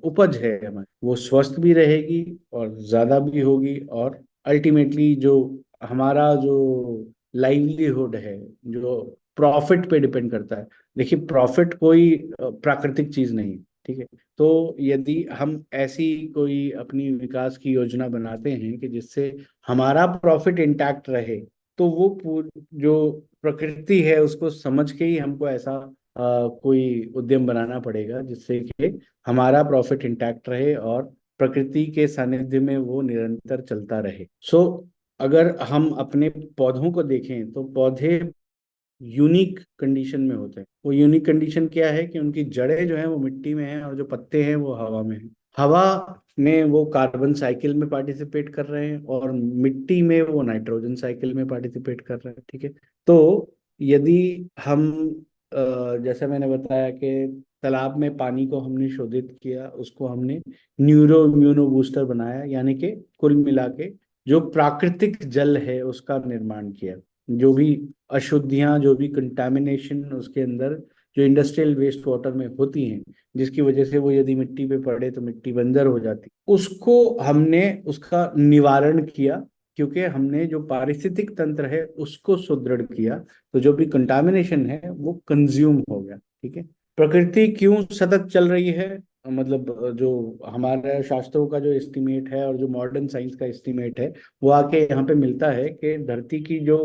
[SPEAKER 3] उपज है हमारी वो स्वस्थ भी रहेगी और ज्यादा भी होगी, और अल्टीमेटली जो हमारा जो लाइवलीहुड है, जो प्रॉफिट पे डिपेंड करता है। देखिए, प्रॉफिट कोई प्राकृतिक चीज नहीं, ठीक है। तो यदि हम ऐसी कोई अपनी विकास की योजना बनाते हैं कि जिससे हमारा प्रॉफिट इंटैक्ट रहे, तो वो जो प्रकृति है उसको समझ के ही हमको ऐसा कोई उद्यम बनाना पड़ेगा जिससे कि हमारा प्रॉफिट इंटैक्ट रहे और प्रकृति के सानिध्य में वो निरंतर चलता रहे। अगर हम अपने पौधों को देखें तो पौधे यूनिक कंडीशन में होते हैं। वो यूनिक कंडीशन क्या है कि उनकी जड़ें जो हैं वो मिट्टी में हैं और जो पत्ते हैं वो हवा में हैं। हवा में वो कार्बन साइकिल में पार्टिसिपेट कर रहे हैं और मिट्टी में वो नाइट्रोजन साइकिल में पार्टिसिपेट कर रहे हैं, ठीक है। तो यदि हम जैसे मैंने बताया कि तालाब में पानी को हमने शोधित किया, उसको हमने न्यूरो इम्यूनो बूस्टर बनाया, यानी कि कुल मिला के जो प्राकृतिक जल है उसका निर्माण किया। जो भी अशुद्धियां, जो भी कंटामिनेशन उसके अंदर जो इंडस्ट्रियल वेस्ट वाटर में होती हैं, जिसकी वजह से वो यदि मिट्टी पे पड़े तो मिट्टी बंजर हो जाती, उसको हमने उसका निवारण किया, क्योंकि हमने जो पारिस्थितिक तंत्र है उसको सुदृढ़ किया। तो जो भी कंटामिनेशन है वो कंज्यूम हो गया, ठीक है। प्रकृति क्यों सतत चल रही है, मतलब जो हमारे शास्त्रों का जो एस्टिमेट है और जो मॉडर्न साइंस का एस्टिमेट है, वो आके यहाँ पे मिलता है कि धरती की जो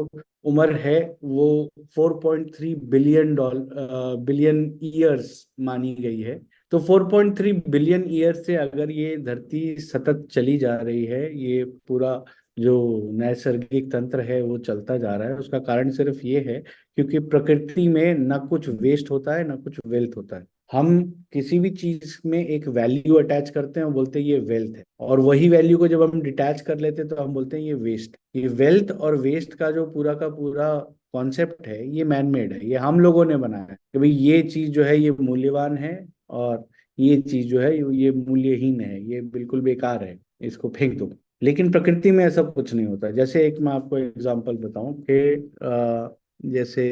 [SPEAKER 3] उम्र है वो 4.3 बिलियन ईयर्स मानी गई है। तो 4.3 बिलियन ईयर से अगर ये धरती सतत चली जा रही है, ये पूरा जो नैसर्गिक तंत्र है वो चलता जा रहा है, उसका कारण सिर्फ ये है क्योंकि प्रकृति में ना कुछ वेस्ट होता है ना कुछ वेल्थ होता है। हम किसी भी चीज में एक वैल्यू अटैच करते हैं और बोलते हैं ये वेल्थ है, और वही वैल्यू को जब हम डिटैच कर लेते हैं तो हम बोलते हैं ये वेस्ट। ये वेल्थ और वेस्ट का पूरा कॉन्सेप्ट है, ये मैन मेड है, ये हम लोगों ने बनाया है कि भाई ये चीज जो है ये मूल्यवान है और ये चीज जो है ये मूल्यहीन है, ये बिल्कुल बेकार है, इसको फेंक दो। लेकिन प्रकृति में ऐसा कुछ नहीं होता। जैसे एक मैं आपको एग्जांपल बताऊं कि जैसे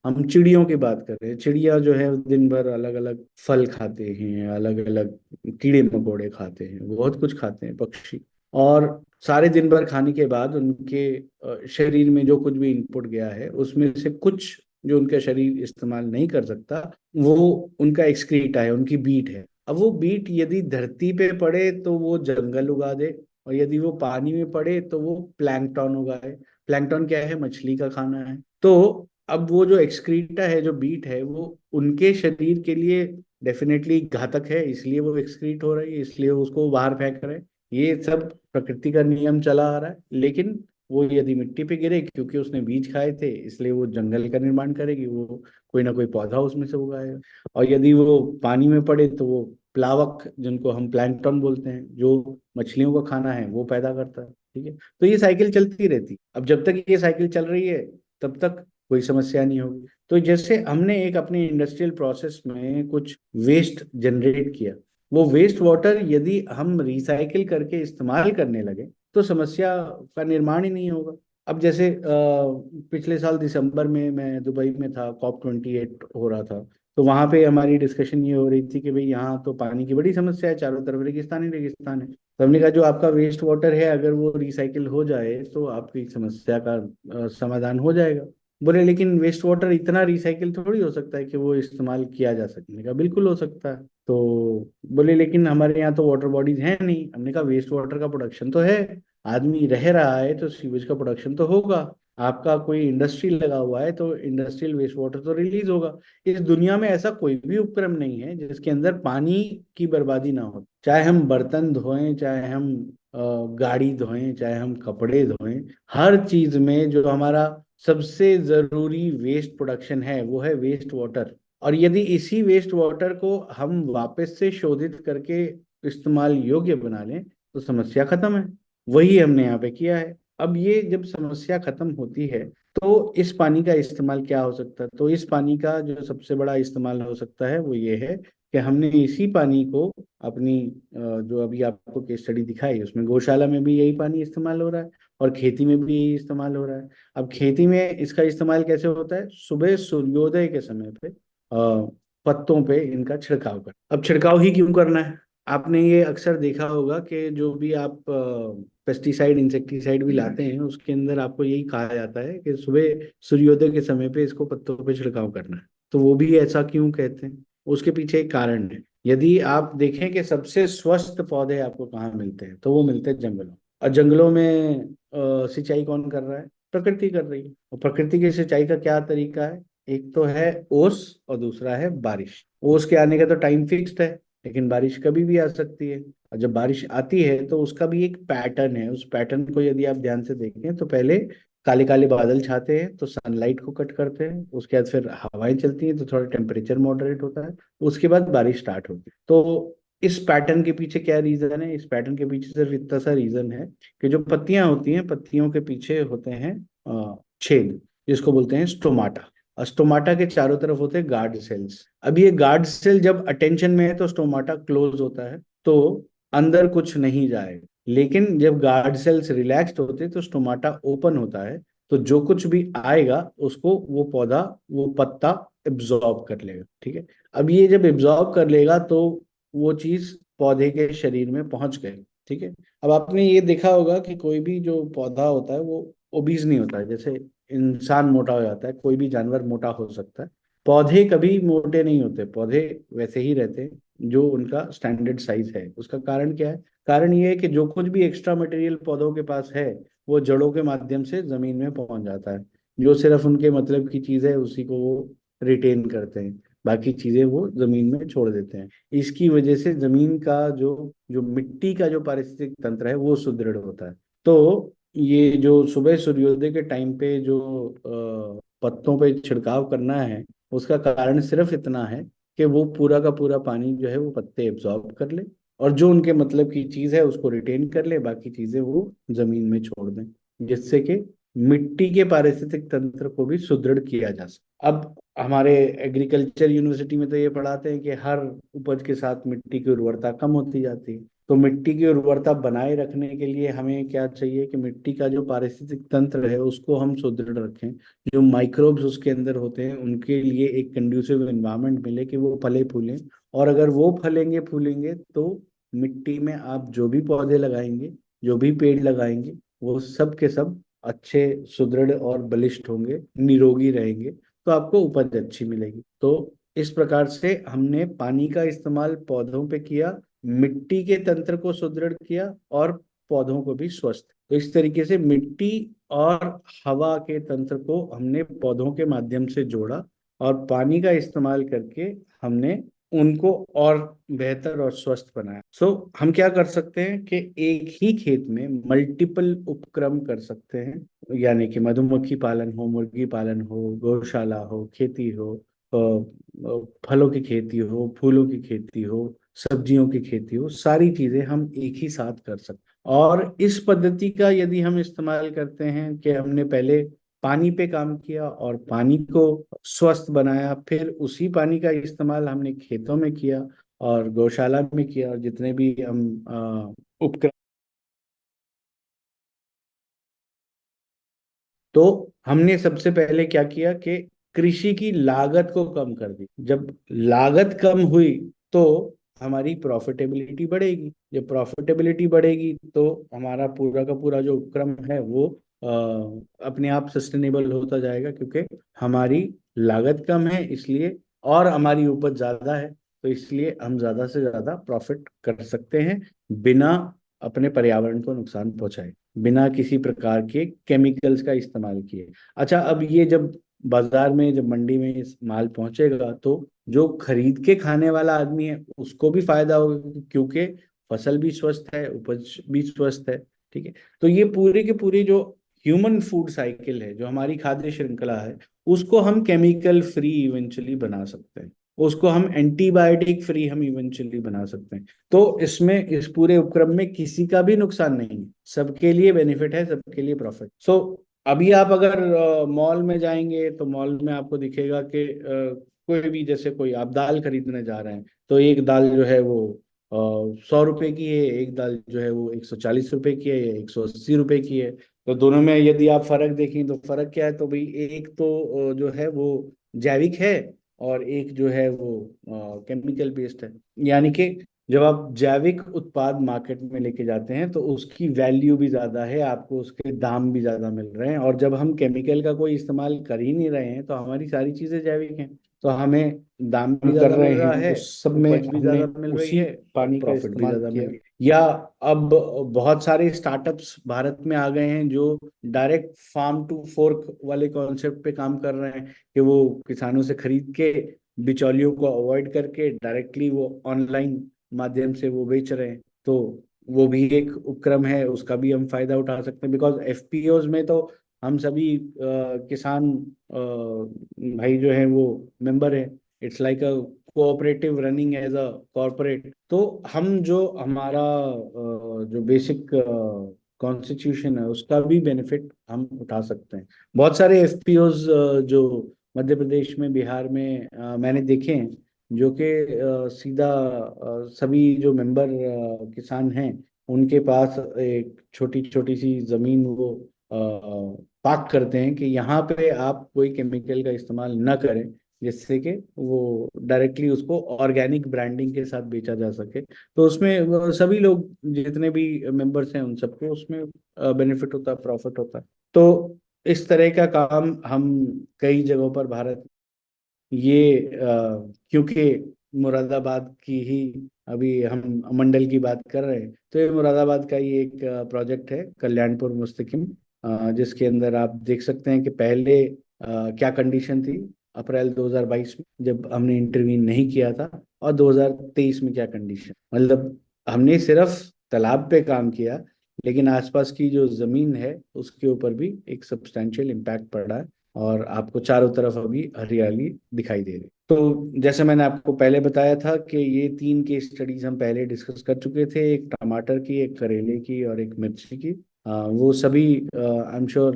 [SPEAKER 3] हम चिड़ियों की बात कर रहे हैं, चिड़िया जो है दिन भर अलग अलग फल खाते हैं, अलग अलग कीड़े मकोड़े खाते हैं, बहुत कुछ खाते हैं पक्षी। और सारे दिन भर खाने के बाद उनके शरीर में जो कुछ भी इनपुट गया है उसमें से कुछ जो उनका शरीर इस्तेमाल नहीं कर सकता, वो उनका एक्सक्रीटा है, उनकी बीट है। अब वो बीट यदि धरती पे पड़े तो वो जंगल उगा दे, और यदि वो पानी में पड़े तो वो प्लैंकटन उगाए। प्लैंकटन क्या है? मछली का खाना है। तो अब वो जो एक्सक्रीटा है, जो बीट है, वो उनके शरीर के लिए डेफिनेटली घातक है, इसलिए वो एक्सक्रीट हो रही है, इसलिए उसको वो बाहर फेंक रहे हैं। ये सब प्रकृति का नियम चला आ रहा है। लेकिन वो यदि मिट्टी पे गिरे, क्योंकि उसने बीज खाए थे, इसलिए वो जंगल का निर्माण करेगी, वो कोई ना कोई पौधा उसमें से उगाएगा। और यदि वो पानी में पड़े तो वो प्लावक, जिनको हम प्लैंकटन बोलते हैं, जो मछलियों का खाना है, वो पैदा करता है। ठीक है, तो ये साइकिल चलती रहती। अब जब तक ये साइकिल चल रही है तब तक कोई समस्या नहीं होगी। तो जैसे हमने एक अपने इंडस्ट्रियल प्रोसेस में कुछ वेस्ट जनरेट किया, वो वेस्ट वाटर यदि हम रिसाइकिल करके इस्तेमाल करने लगे तो समस्या का निर्माण ही नहीं होगा। अब जैसे पिछले साल दिसंबर में मैं दुबई में था, COP 28 हो रहा था। तो वहां पे हमारी डिस्कशन ये हो रही थी कि भाई यहाँ तो पानी की बड़ी समस्या है, चारों तरफ रेगिस्तान ही रेगिस्तान है। तो हमने कहा जो आपका वेस्ट वाटर है, अगर वो रिसाइकिल हो जाए तो आपकी समस्या का समाधान हो जाएगा। बोले लेकिन वेस्ट वाटर इतना रिसाइकिल थोड़ी हो सकता है कि वो इस्तेमाल किया जा सकने का, बिल्कुल हो सकता है। तो बोले लेकिन हमारे यहाँ तो वाटर बॉडीज हैं नहीं। हमने कहा वेस्ट वाटर का प्रोडक्शन तो है, आदमी रह रहा है तो सीवेज का प्रोडक्शन तो होगा। आपका कोई इंडस्ट्री लगा हुआ है तो इंडस्ट्रियल वेस्ट वाटर तो रिलीज होगा। इस दुनिया में ऐसा कोई भी उपक्रम नहीं है जिसके अंदर पानी की बर्बादी ना हो। चाहे हम बर्तन धोएं, चाहे हम गाड़ी धोएं, चाहे हम कपड़े धोएं, हर चीज में जो हमारा सबसे जरूरी वेस्ट प्रोडक्शन है वो है वेस्ट वाटर। और यदि इसी वेस्ट वाटर को हम वापस से शोधित करके इस्तेमाल योग्य बना लें तो समस्या खत्म है। वही हमने यहाँ पे किया है। अब ये जब समस्या खत्म होती है तो इस पानी का इस्तेमाल क्या हो सकता है? तो इस पानी का जो सबसे बड़ा इस्तेमाल हो सकता है वो ये है कि हमने इसी पानी को अपनी जो अभी आपको केस स्टडी दिखाई, उसमें गौशाला में भी यही पानी इस्तेमाल हो रहा है और खेती में भी यही इस्तेमाल हो रहा है। अब खेती में इसका इस्तेमाल कैसे होता है? सुबह सूर्योदय के समय पे पत्तों पे इनका छिड़काव कर। अब छिड़काव ही क्यों करना है? आपने ये अक्सर देखा होगा कि जो भी आप पेस्टिसाइड इंसेक्टिसाइड भी लाते हैं उसके अंदर आपको यही कहा जाता है कि सुबह सूर्योदय के समय पे इसको पत्तों पे छिड़काव करना है। तो वो भी ऐसा क्यों कहते हैं? उसके पीछे एक कारण है। यदि आप देखें कि सबसे स्वस्थ पौधे आपको कहाँ मिलते हैं, तो वो मिलते हैं जंगलों। और जंगलों में सिंचाई कौन कर रहा है? प्रकृति कर रही है। और प्रकृति की सिंचाई का क्या तरीका है? एक तो है ओस और दूसरा है बारिश। ओस के आने का तो टाइम फिक्स्ड है, लेकिन बारिश कभी भी आ सकती है। और जब बारिश आती है तो उसका भी एक पैटर्न है। उस पैटर्न को यदि आप ध्यान से देखें तो पहले काले काले बादल छाते हैं तो सनलाइट को कट करते हैं, उसके बाद फिर हवाएं चलती हैं तो थोड़ा टेम्परेचर मॉडरेट होता है, उसके बाद बारिश स्टार्ट होती है। तो इस पैटर्न के पीछे क्या रीजन है? इस पैटर्न के पीछे सिर्फ इतना सा रीजन है कि जो पत्तियां होती हैं, पत्तियों के पीछे होते हैं छेद, जिसको बोलते हैं स्टोमाटा। और स्टोमाटा के चारों तरफ होते हैं गार्ड सेल्स। अब ये गार्ड सेल जब अटेंशन में है तो स्टोमाटा क्लोज होता है, तो अंदर कुछ नहीं जाएगा। लेकिन जब गार्ड सेल्स रिलैक्स्ड होते हैं तो स्टोमाटा ओपन होता है, तो जो कुछ भी आएगा उसको वो पौधा, वो पत्ता एब्जॉर्ब कर लेगा। ठीक है, अब ये जब एब्जॉर्ब कर लेगा तो वो चीज पौधे के शरीर में पहुंच गई। ठीक है, अब आपने ये देखा होगा कि कोई भी जो पौधा होता है वो ओबीज नहीं होता है। जैसे इंसान मोटा हो जाता है, कोई भी जानवर मोटा हो सकता है, पौधे कभी मोटे नहीं होते। पौधे वैसे ही रहते हैं जो उनका स्टैंडर्ड साइज है। उसका कारण क्या है? कारण ये है कि जो कुछ भी एक्स्ट्रा मटेरियल पौधों के पास है वो जड़ों के माध्यम से जमीन में पहुंच जाता है। जो सिर्फ उनके मतलब की चीज है उसी को वो रिटेन करते हैं, बाकी चीजें वो जमीन में छोड़ देते हैं। इसकी वजह से जमीन का जो जो मिट्टी का जो पारिस्थितिक तंत्र है वो सुदृढ़ होता है। तो ये जो सुबह सूर्योदय के टाइम पे जो पत्तों पे छिड़काव करना है, उसका कारण सिर्फ इतना है कि वो पूरा का पूरा पानी जो है वो पत्ते एब्जॉर्ब कर ले और जो उनके मतलब की चीज है उसको रिटेन कर ले, बाकी चीजें वो जमीन में छोड़ दें, जिससे कि मिट्टी के पारिस्थितिक तंत्र को भी सुदृढ़ किया जा सके। अब हमारे एग्रीकल्चर यूनिवर्सिटी में तो ये पढ़ाते हैं कि हर उपज के साथ मिट्टी की उर्वरता कम होती जाती है। तो मिट्टी की उर्वरता बनाए रखने के लिए हमें क्या चाहिए कि मिट्टी का जो पारिस्थितिक तंत्र है उसको हम सुदृढ़ रखें। जो माइक्रोब्स उसके अंदर होते हैं उनके लिए एक कंड्यूसिव एनवायरनमेंट मिले कि वो फले फूलें। और अगर वो फलेंगे फूलेंगे तो मिट्टी में आप जो भी पौधे लगाएंगे, जो भी पेड़ लगाएंगे, वो सब के सब अच्छे, सुदृढ़ और बलिष्ठ होंगे, निरोगी रहेंगे, तो आपको उपज अच्छी मिलेगी। तो इस प्रकार से हमने पानी का इस्तेमाल पौधों पे किया, मिट्टी के तंत्र को सुदृढ़ किया और पौधों को भी स्वस्थ। तो इस तरीके से मिट्टी और हवा के तंत्र को हमने पौधों के माध्यम से जोड़ा, और पानी का इस्तेमाल करके हमने उनको और बेहतर और स्वस्थ बनाया। हम क्या कर सकते हैं कि एक ही खेत में मल्टीपल उपक्रम कर सकते हैं, यानी कि मधुमक्खी पालन हो, मुर्गी पालन हो, गौशाला हो, खेती हो, फलों की खेती हो, फूलों की खेती हो, सब्जियों की खेती हो, सारी चीजें हम एक ही साथ कर सकते हैं। और इस पद्धति का यदि हम इस्तेमाल करते हैं कि हमने पहले पानी पे काम किया और पानी को स्वस्थ बनाया, फिर उसी पानी का इस्तेमाल हमने खेतों में किया और गौशाला में किया, और जितने भी हम उपक्रम, तो हमने सबसे पहले क्या किया कि कृषि की लागत को कम कर दी। जब लागत कम हुई तो हमारी प्रॉफिटेबिलिटी बढ़ेगी, जब प्रॉफिटेबिलिटी बढ़ेगी तो हमारा पूरा का पूरा जो उपक्रम है वो अपने आप सस्टेनेबल होता जाएगा, क्योंकि हमारी लागत कम है इसलिए, और हमारी उपज ज्यादा है, तो इसलिए हम ज्यादा से ज्यादा प्रॉफिट कर सकते हैं बिना अपने पर्यावरण को नुकसान पहुंचाए, बिना किसी प्रकार के केमिकल्स का इस्तेमाल किए। अच्छा, अब ये जब बाजार में, जब मंडी में इस माल पहुंचेगा तो जो खरीद के खाने वाला आदमी है उसको भी फायदा होगा, क्योंकि फसल भी स्वस्थ है, उपज भी स्वस्थ है। ठीक है, तो ये पूरी की पूरी जो ह्यूमन फूड साइकिल है, जो हमारी खाद्य श्रृंखला है, उसको हम केमिकल फ्री इवेंचुअली बना सकते हैं, उसको हम एंटीबायोटिक फ्री हम इवेंचुअली बना सकते हैं। तो इसमें, इस पूरे उपक्रम में किसी का भी नुकसान नहीं है, सबके लिए बेनिफिट है, सबके लिए प्रॉफिट। अभी आप अगर मॉल में जाएंगे तो मॉल में आपको दिखेगा कि कोई भी, जैसे कोई आप दाल खरीदने जा रहे हैं, तो एक दाल जो है वो 100 रुपए की है, एक दाल जो है वो 140 रुपए की है, या 180 रुपए की है। तो दोनों में यदि आप फर्क देखें तो फर्क क्या है, तो भाई एक तो जो है वो जैविक है, और एक जो है वो केमिकल बेस्ड है। यानी कि जब आप जैविक उत्पाद मार्केट में लेके जाते हैं तो उसकी वैल्यू भी ज्यादा है, आपको उसके दाम भी ज्यादा मिल रहे हैं, और जब हम केमिकल का कोई इस्तेमाल कर ही नहीं रहे हैं तो हमारी सारी चीजें जैविक हैं, तो हमें दाम भी कर रहे हैं, उस सब में
[SPEAKER 1] उपज भी
[SPEAKER 3] हमने
[SPEAKER 1] ज्यादा मिल रही
[SPEAKER 3] उसी
[SPEAKER 1] है,
[SPEAKER 3] पानी का
[SPEAKER 1] प्रॉफिट भी
[SPEAKER 3] इस्तेमाल
[SPEAKER 1] ज्यादा
[SPEAKER 3] किया।
[SPEAKER 1] मिल रहा
[SPEAKER 3] या अब बहुत सारे स्टार्टअप्स भारत में आ गए हैं जो डायरेक्ट फार्म टू फोर्क वाले कॉन्सेप्ट पे काम कर रहे हैं, कि वो किसानों से खरीद के बिचौलियों को अवॉइड करके डायरेक्टली वो ऑनलाइन माध्यम से वो बेच रहे हैं। तो वो भी एक उपक्रम है, उसका भी हम फायदा उठा सकते हैं, बिकॉज एफपीओज में तो हम सभी किसान भाई जो है वो मेंबर है। It's like a cooperative running as a corporate. तो हम जो हमारा जो बेसिक कॉन्स्टिट्यूशन है उसका भी बेनिफिट हम उठा सकते हैं। बहुत सारे एफपीओज जो मध्य प्रदेश में, बिहार में मैंने देखे हैं, जो कि सीधा सभी जो मेंबर किसान हैं उनके पास एक छोटी छोटी सी जमीन वो पाक करते हैं कि यहाँ पे आप कोई केमिकल का इस्तेमाल न करें, जिससे कि वो डायरेक्टली उसको ऑर्गेनिक ब्रांडिंग के साथ बेचा जा सके। तो उसमें वो सभी लोग, जितने भी मेंबर्स हैं, उन सबको उसमें बेनिफिट होता है, प्रॉफिट होता है। तो इस तरह का काम हम कई जगहों पर भारत, ये क्योंकि मुरादाबाद की ही अभी हम मंडल की बात कर रहे हैं, तो ये मुरादाबाद का ही एक प्रोजेक्ट है, कल्याणपुर मुस्तकिम, जिसके अंदर आप देख सकते हैं कि पहले क्या कंडीशन थी अप्रैल 2022 में जब हमने इंटरवीन नहीं किया था, और 2023 में क्या कंडीशन। मतलब हमने सिर्फ तालाब पे काम किया, लेकिन आसपास की जो जमीन है उसके ऊपर भी एक सब्सटैंशियल इम्पैक्ट पड़ा है, और आपको चारों तरफ अभी हरियाली दिखाई दे रही। तो जैसे मैंने आपको पहले बताया था कि ये 3 केस स्टडीज हम पहले डिस्कस कर चुके थे, एक टमाटर की, एक करेले की, और एक मिर्ची की। वो सभी आई एम श्योर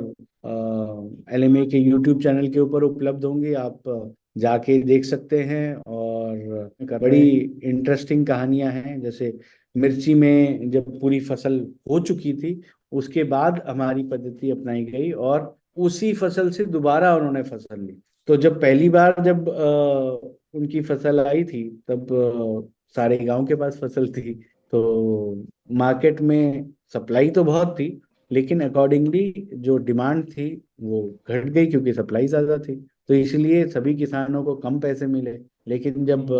[SPEAKER 3] एलएमए के यूट्यूब चैनल के ऊपर उपलब्ध होंगे, आप जाके देख सकते हैं। और बड़ी इंटरेस्टिंग कहानियां हैं, जैसे मिर्ची में जब पूरी फसल हो चुकी थी उसके बाद हमारी पद्धति अपनाई गई, और उसी फसल से दोबारा उन्होंने फसल ली। तो जब पहली बार जब उनकी फसल आई थी तब सारे गांव के पास फसल थी, तो मार्केट में सप्लाई तो बहुत थी, लेकिन अकॉर्डिंगली जो डिमांड थी वो घट गई, क्योंकि सप्लाई ज्यादा थी। तो इसलिए सभी किसानों को कम पैसे मिले। लेकिन जब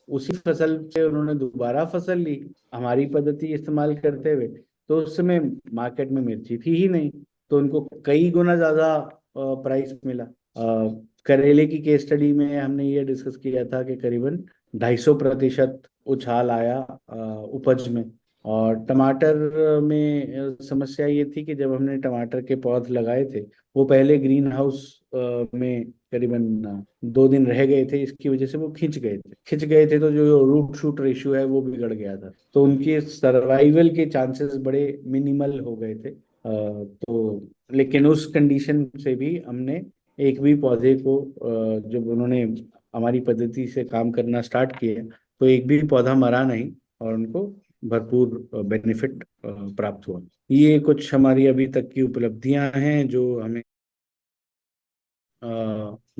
[SPEAKER 3] उसी फसल से उन्होंने दोबारा फसल ली हमारी पद्धति इस्तेमाल करते हुए, तो उस समय मार्केट में मिर्ची थी ही नहीं। तो उनको कई गुना ज्यादा प्राइस मिला। करेले की केस स्टडी में हमने ये डिस्कस किया था कि करीबन 250% उछाल आया उपज में। और टमाटर में समस्या ये थी कि जब हमने टमाटर के पौध लगाए थे, वो पहले ग्रीन हाउस में करीबन 2 दिन रह गए थे, इसकी वजह से वो खिंच गए थे तो जो रूट शूट रेशियो है वो बिगड़ गया था, तो उनके सर्वाइवल के चांसेस बड़े मिनिमल हो गए थे। तो लेकिन उस कंडीशन से भी हमने एक भी पौधे को जब उन्होंने हमारी पद्धति से काम करना स्टार्ट किया तो एक भी पौधा मरा नहीं और उनको भरपूर बेनिफिट प्राप्त हुआ। ये कुछ हमारी अभी तक की उपलब्धियां हैं जो हमें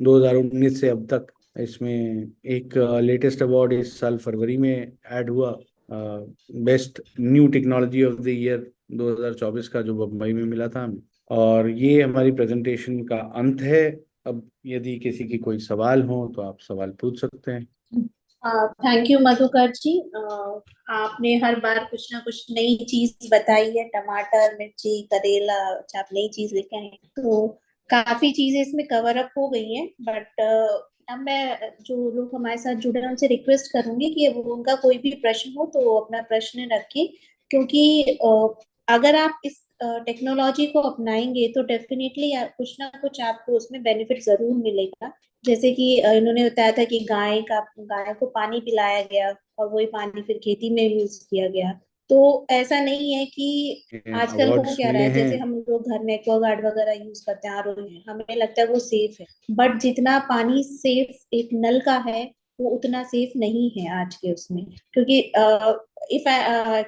[SPEAKER 3] 2019 से अब तक। इसमें एक लेटेस्ट अवार्ड इस साल फरवरी में ऐड हुआ, best new technology of the year 2024 का, जो बम्बई में मिला था हमें। और ये हमारी प्रेजेंटेशन का अंत है। अब यदि किसी की कोई सवाल हो तो आप सवाल पूछ सकते हैं।
[SPEAKER 1] थैंक यू मधुकर जी। आपने हर बार कुछ ना कुछ नई चीज बताई है, टमाटर, मिर्ची, करेला, अच्छा आप नई चीज लेके आए हैं। तो काफी चीजें इसमें कवर अप हो गई हैं, बट अब मैं जो लोग हमारे साथ जुड़े हैं उनसे रिक्वेस्ट करूंगी कि वो उनका कोई भी प्रश्न हो तो अपना प्रश्न रखें, क्योंकि अगर आप इस टेक्नोलॉजी को अपनाएंगे तो डेफिनेटली कुछ ना कुछ आपको उसमें बेनिफिट जरूर मिलेगा। जैसे कि इन्होंने बताया था कि गाय को पानी पिलाया गया और वही पानी फिर खेती में यूज किया गया। तो ऐसा नहीं है कि आजकल हो
[SPEAKER 3] अवार्ड्स
[SPEAKER 1] क्या रहा
[SPEAKER 3] मिले
[SPEAKER 1] है,
[SPEAKER 3] हैं।
[SPEAKER 1] जैसे हम लोग घर में एक्वागार्ड वगैरह यूज करते हैं, आरओ है, हमें लगता है वो सेफ है, बट जितना पानी सेफ एक नल का है वो उतना सेफ नहीं है आज के उसमें। क्योंकि इफ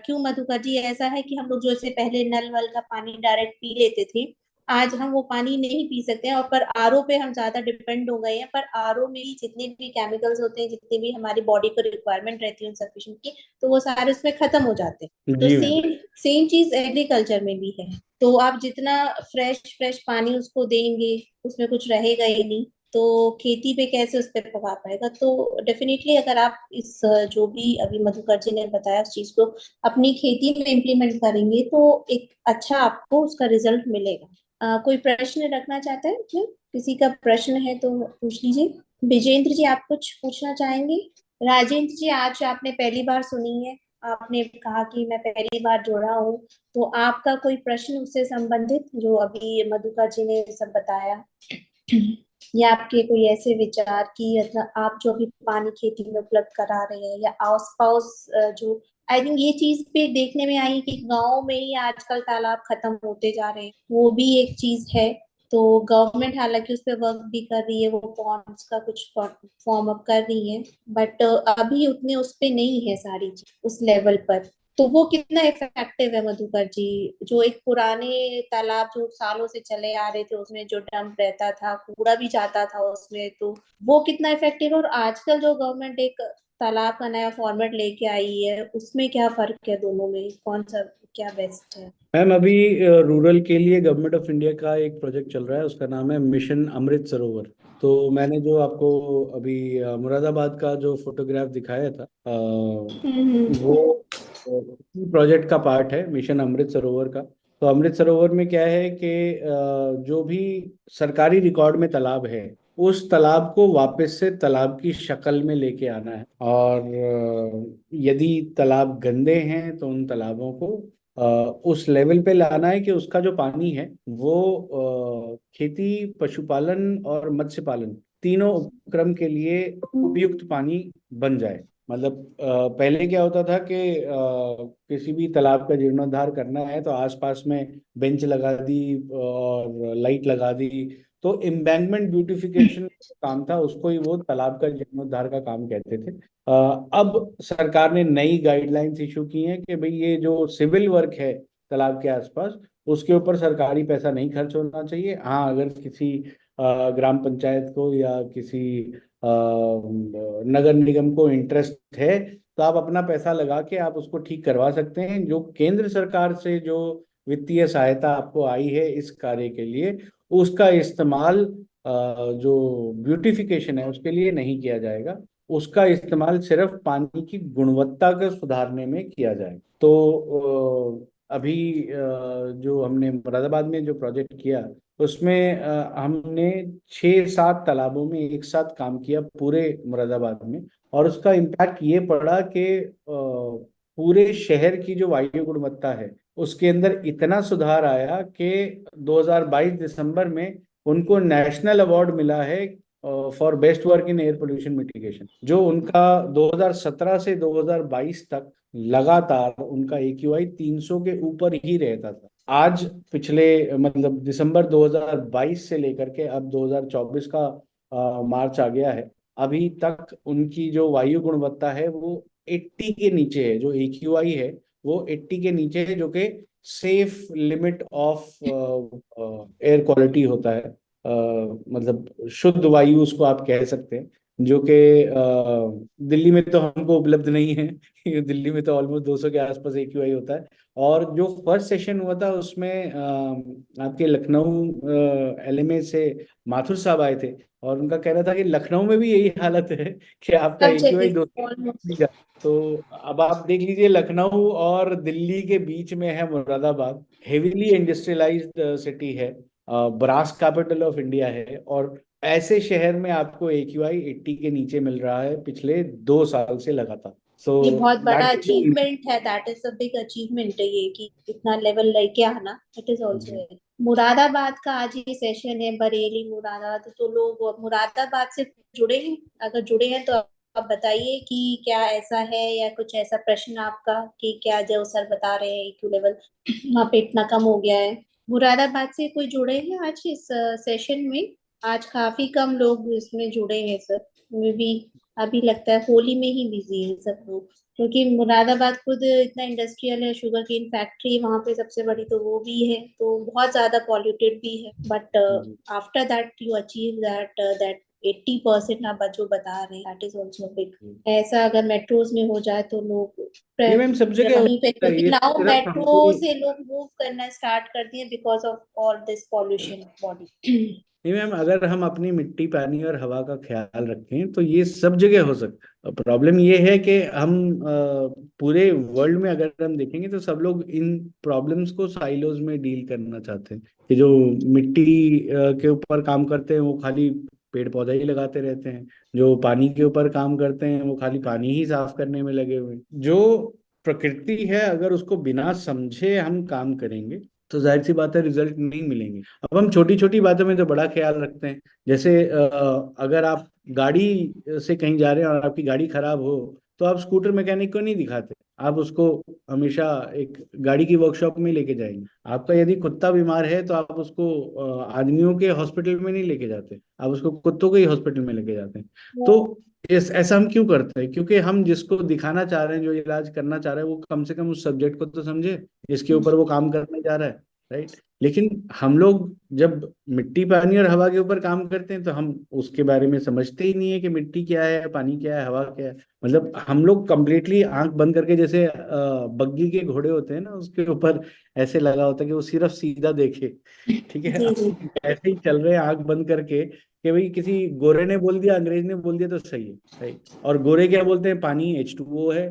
[SPEAKER 1] क्यों मधुकर जी, ऐसा है कि हम लोग जैसे पहले नल वल का पानी डायरेक्ट पी लेते थे, आज हम वो पानी नहीं पी सकते हैं, और पर आरओ पे हम ज्यादा डिपेंड हो गए हैं। पर आरओ में ही जितने भी केमिकल्स होते हैं, जितनी भी हमारी बॉडी को रिक्वायरमेंट रहती है सफिशिएंट की, तो वो सारे उसमें खत्म हो जाते हैं। तो
[SPEAKER 3] जी मैम।
[SPEAKER 1] सेम सेम चीज एग्रीकल्चर में भी है। तो आप जितना फ्रेश फ्रेश पानी उसको देंगे, उसमें कुछ रहेगा ही नहीं, तो खेती पे कैसे उस पर प्रभाव पड़ेगा। तो डेफिनेटली अगर आप इस जो भी अभी मधुकर जी ने बताया उस चीज को अपनी खेती में इम्प्लीमेंट करेंगे तो एक अच्छा आपको उसका रिजल्ट मिलेगा। कोई प्रश्न रखना चाहते हैं क्या? किसी का प्रश्न है तो पूछ लीजिए। विजेंद्र जी, आप कुछ पूछना चाहेंगे? राजेंद्र जी, आज आपने पहली बार सुनी है, आपने कहा कि मैं पहली बार जुड़ा हूँ, तो आपका कोई प्रश्न उससे संबंधित जो अभी मधुकर जी ने सब बताया, या आपके कोई ऐसे विचार कि मतलब आप जो अभी पानी खेती में उपलब्ध करा रहे हैं या आस पास जो, आई थिंक ये चीज पे देखने में आई कि गांव में ही आजकल तालाब खत्म होते जा रहे हैं, वो भी एक चीज है। तो गवर्नमेंट हालांकि उस पर वर्क भी कर रही है, वो पॉन्ड्स का कुछ फॉर्म अप कर रही है, बट अभी उतने उस पे नहीं है सारी चीज उस लेवल पर। तो वो कितना इफेक्टिव है मधुकर जी? जो एक पुराने तालाब जो सालों से चले आ रहे थे, उसमें जो डंप रहता था, कूड़ा भी जाता था उसमें, तो वो कितना इफेक्टिव है? और आजकल जो गवर्नमेंट एक तालाब का नया फॉर्मेट लेके आई है, उसमें क्या फर्क है दोनों में, कौन सा क्या बेस्ट है?
[SPEAKER 3] मैम अभी रूरल के लिए गवर्नमेंट ऑफ इंडिया का एक प्रोजेक्ट चल रहा है, उसका नाम है मिशन अमृत सरोवर। तो मैंने जो आपको अभी मुरादाबाद का जो फोटोग्राफ दिखाया था, वो प्रोजेक्ट का पार्ट है मिशन अमृत सरोवर का। तो अमृत सरोवर में क्या है कि जो भी सरकारी रिकॉर्ड में तालाब है, उस तालाब को वापस से तालाब की शक्ल में लेके आना है। और यदि तालाब गंदे हैं तो उन तालाबों को उस लेवल पे लाना है कि उसका जो पानी है वो खेती, पशुपालन और मत्स्य पालन तीनों उपक्रम के लिए उपयुक्त पानी बन जाए। मतलब पहले क्या होता था कि किसी भी तालाब का जीर्णोद्धार करना है तो आसपास में बेंच लगा दी और लाइट लगा दी, तो एम्बैंकमेंट ब्यूटिफिकेशन काम था, उसको ही वो तालाब का जीर्णोद्धार का काम कहते थे। अब सरकार ने नई गाइडलाइंस इशू की हैं कि भाई ये जो सिविल वर्क है तालाब के आसपास, उसके ऊपर सरकारी पैसा नहीं खर्च होना चाहिए। हाँ, अगर किसी ग्राम पंचायत को या किसी नगर निगम को इंटरेस्ट है तो आप अपना पैसा लगा के आप उसको ठीक करवा सकते हैं। जो केंद्र सरकार से जो वित्तीय सहायता आपको आई है इस कार्य के लिए, उसका इस्तेमाल जो ब्यूटिफिकेशन है उसके लिए नहीं किया जाएगा, उसका इस्तेमाल सिर्फ पानी की गुणवत्ता को सुधारने में किया जाए। तो अभी जो हमने मुरादाबाद में जो प्रोजेक्ट किया उसमें हमने 6-7 तालाबों में एक साथ काम किया पूरे मुरादाबाद में। और उसका इम्पैक्ट ये पड़ा कि पूरे शहर की जो वायु गुणवत्ता है उसके अंदर इतना सुधार आया कि 2022 दिसंबर में उनको नेशनल अवार्ड मिला है for best work in air pollution mitigation. जो उनका 2017 से 2022 तक लगातार उनका AQI 300 के ऊपर ही रहता था। आज पिछले मतलब दिसंबर 2022 से लेकर के अब 2024 का मार्च आ गया है, अभी तक उनकी जो वायु गुणवत्ता है वो 80 के नीचे है। जो AQI है वो 80 के नीचे है, जो कि safe limit of air quality होता है। मतलब शुद्ध वायु उसको आप कह सकते हैं, जो कि दिल्ली में तो हमको उपलब्ध नहीं है। दिल्ली में तो ऑलमोस्ट 200 के आसपास AQI होता है। और जो फर्स्ट सेशन हुआ था उसमें आपके लखनऊ LMA से माथुर साहब आए थे, और उनका कहना था कि लखनऊ में भी यही हालत है कि आपका
[SPEAKER 1] सब
[SPEAKER 3] AQI
[SPEAKER 1] जगह
[SPEAKER 3] 200
[SPEAKER 1] ऑलमोस्ट।
[SPEAKER 3] का। तो अब आप देख लीजिए, लखनऊ और दिल्ली के बीच में है मुरादाबाद, हेवीली इंडस्ट्रियलाइज्ड सिटी है, ब्रास कैपिटल ऑफ इंडिया है, और ऐसे शहर में आपको AQI 80 के नीचे मिल रहा है पिछले 2 साल से लगातार। सो
[SPEAKER 1] ये बहुत बड़ा
[SPEAKER 3] दैट
[SPEAKER 1] अचीवमेंट है, that is a big achievement है ये, कि इतना लेवल लेके आना। इट इज ऑल्सो मुरादाबाद का आज ही सेशन है, बरेली मुरादाबाद, तो लोग मुरादाबाद से जुड़े हैं? अगर जुड़े हैं तो आप बताइए कि क्या ऐसा है, या कुछ ऐसा प्रश्न आपका कि क्या जो सर बता रहे हैं EQ लेवल वहाँ पे इतना कम हो गया है। मुरादाबाद से कोई जुड़े हैं आज इस सेशन में? आज काफी कम लोग इसमें जुड़े हैं सर, मे बी अभी लगता है होली में ही बिजी है सब लोग, क्योंकि मुरादाबाद खुद इतना इंडस्ट्रियल है, शुगर केन फैक्ट्री वहां पे सबसे बड़ी तो वो भी है, तो बहुत ज्यादा पॉल्यूटेड भी है। But after that you achieve that 80% आप जो बता रहे हैं, दैट इज ऑल्सो बिग। ऐसा अगर मेट्रोज में हो जाए तो लोग
[SPEAKER 3] ये मैम सब जगह
[SPEAKER 1] वहीं पे,
[SPEAKER 3] होता है,
[SPEAKER 1] क्योंकि
[SPEAKER 3] ये
[SPEAKER 1] नाउ
[SPEAKER 3] सिर्फ
[SPEAKER 1] मेट्रो
[SPEAKER 3] हमको
[SPEAKER 1] से लोग मूव करना स्टार्ट कर दिए because of all this pollution body.
[SPEAKER 3] नहीं मैम, अगर हम अपनी मिट्टी पानी और हवा का ख्याल रखें तो ये सब जगह हो सकता है। प्रॉब्लम ये है कि हम पूरे वर्ल्ड में अगर हम देखेंगे तो सब लोग इन प्रॉब्लम्स को साइलोज में डील करना चाहते हैं, कि जो मिट्टी के ऊपर काम करते हैं वो खाली पेड़ पौधा ही लगाते रहते हैं, जो पानी के ऊपर काम करते हैं वो खाली पानी ही साफ करने में लगे हुए हैं। जो प्रकृति है अगर उसको बिना समझे हम काम करेंगे तो जाहिर सी बात है रिजल्ट नहीं मिलेंगे। अब हम छोटी छोटी बातों में तो बड़ा ख्याल रखते हैं, जैसे अगर आप गाड़ी से कहीं जा रहे हैं और आपकी गाड़ी खराब हो तो आप स्कूटर मैकेनिक को नहीं दिखाते, आप उसको हमेशा एक गाड़ी की वर्कशॉप में लेके जाएंगे। आपका यदि कुत्ता बीमार है तो आप उसको आदमियों के हॉस्पिटल में नहीं लेके जाते, आप उसको कुत्तों के ही हॉस्पिटल में लेके जाते हैं। तो ऐसा हम क्यों करते हैं? क्योंकि हम जिसको दिखाना चाह रहे हैं, जो इलाज करना चाह रहे हैं, वो कम से कम उस सब्जेक्ट को तो समझे जिसके ऊपर वो काम करने जा रहा है, राइट। लेकिन हम लोग जब मिट्टी पानी और हवा के ऊपर काम करते हैं तो हम उसके बारे में समझते ही नहीं है कि मिट्टी क्या है, पानी क्या है, हवा क्या है। मतलब हम लोग कंप्लीटली आंख बंद करके, जैसे बग्गी के घोड़े होते हैं ना, उसके ऊपर ऐसे लगा होता है कि वो सिर्फ सीधा देखे, ठीक है।
[SPEAKER 1] जी जी।
[SPEAKER 3] ऐसे ही चल रहे हैं आंख बंद करके कि भाई किसी गोरे ने बोल दिया, अंग्रेज ने बोल दिया तो सही है, सही। और गोरे क्या बोलते हैं? पानी H2O है,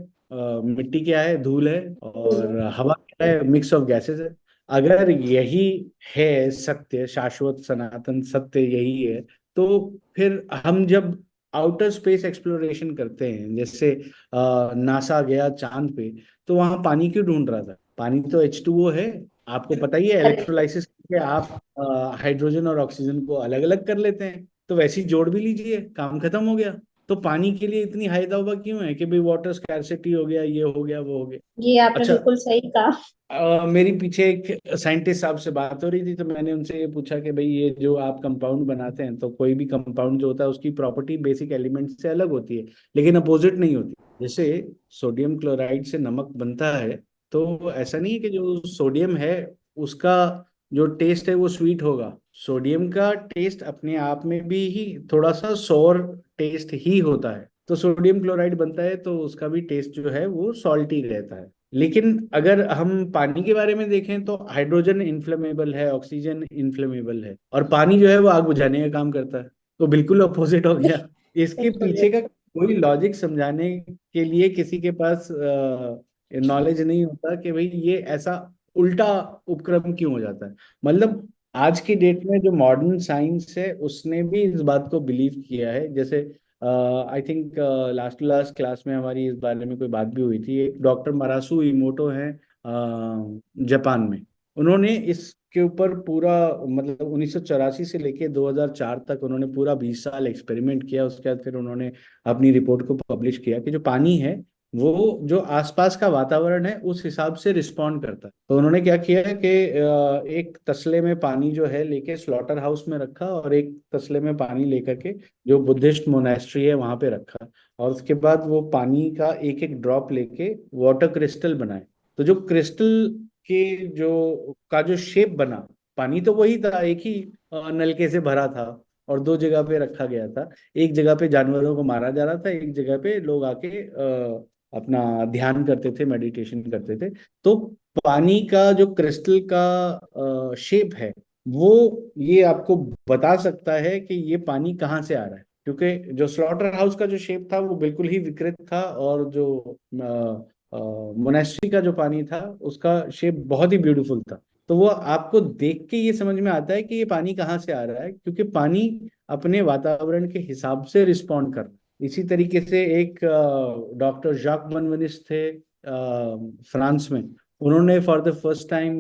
[SPEAKER 3] मिट्टी क्या है? धूल है, और हवा क्या है? मिक्स ऑफ गैसेस है। अगर यही है सत्य, शाश्वत सनातन सत्य यही है, तो फिर हम जब आउटर स्पेस एक्सप्लोरेशन करते हैं, जैसे नासा गया चांद पे, तो वहां पानी क्यों ढूंढ रहा था? पानी तो H2O है। आपको पता ही है इलेक्ट्रोलाइसिस करके आप हाइड्रोजन और ऑक्सीजन को अलग अलग कर लेते हैं, तो वैसे ही जोड़ भी लीजिए, काम खत्म हो गया। तो पानी के लिए इतनी हाई दावा क्यों है कि भाई वाटर स्कैरसिटी हो गया, ये हो गया, वो हो गया।
[SPEAKER 1] ये आपने
[SPEAKER 3] अच्छा,
[SPEAKER 1] बिल्कुल सही कहा।
[SPEAKER 3] मेरी पीछे एक साइंटिस्ट साहब से बात हो रही थी, तो मैंने उनसे ये पूछा कि भाई ये जो आप कंपाउंड बनाते हैं, तो कोई भी कंपाउंड जो होता है उसकी प्रॉपर्टी बेसिक एलिमेंट से अलग होती है लेकिन अपोजिट नहीं होती। जैसे सोडियम क्लोराइड से नमक बनता है, तो ऐसा नहीं है कि जो सोडियम है उसका जो टेस्ट है वो स्वीट होगा। सोडियम का टेस्ट अपने आप में भी ही थोड़ा सा सॉर टेस्ट ही होता है, तो सोडियम क्लोराइड बनता है तो उसका भी टेस्ट जो है वो सॉल्टी रहता है। लेकिन अगर हम पानी के बारे में देखें तो हाइड्रोजन इन्फ्लेमेबल है, ऑक्सीजन इन्फ्लेमेबल है, और पानी जो है वो आग बुझाने का काम करता है। तो बिल्कुल अपोजिट हो गया। इसके
[SPEAKER 1] बिल्कुल।
[SPEAKER 3] पीछे का कोई लॉजिक समझाने के लिए किसी के पास नॉलेज नहीं होता कि भाई ये ऐसा उल्टा उपक्रम क्यों हो जाता है? मतलब आज की डेट में जो मॉडर्न साइंस है उसने भी इस बात को बिलीव किया है। जैसे I think last to last class में हमारी इस बारे में कोई बात भी हुई थी। एक डॉक्टर मरासू इमोटो हैं जापान में। उन्होंने इसके ऊपर पूरा मतलब 1984 से लेके 2004 तक उन्होंने पूरा 20 साल एक्सपेरिमेंट किया। उसके बाद फिर उन्होंने अपनी रिपोर्ट को पब्लिश किया कि जो पानी है वो जो आसपास का वातावरण है उस हिसाब से रिस्पॉन्ड करता है। तो उन्होंने क्या किया है कि एक तसले में पानी जो है लेके स्लॉटर हाउस में रखा, और एक तसले में पानी लेकर के जो बुद्धिस्ट मोनेस्ट्री है वहां पे रखा, और उसके बाद वो पानी का एक एक ड्रॉप लेके वाटर क्रिस्टल बनाए। तो जो क्रिस्टल के जो शेप बना, पानी तो वही था, एक ही नलके से भरा था और दो जगह पे रखा गया था। एक जगह पे जानवरों को मारा जा रहा था, एक जगह पे लोग आके अपना ध्यान करते थे, मेडिटेशन करते थे। तो पानी का जो क्रिस्टल का शेप है वो ये आपको बता सकता है कि ये पानी कहाँ से आ रहा है, क्योंकि जो स्लॉटर हाउस का जो शेप था वो बिल्कुल ही विकृत था, और जो मोनेस्ट्री का जो पानी था उसका शेप बहुत ही ब्यूटीफुल था। तो वो आपको देख के ये समझ में आता है कि ये पानी कहाँ से आ रहा है, क्योंकि पानी अपने वातावरण के हिसाब से रिस्पॉन्ड कर रहा है। इसी तरीके से एक डॉक्टर जाक बनवनिस थे फ्रांस में। उन्होंने for the first time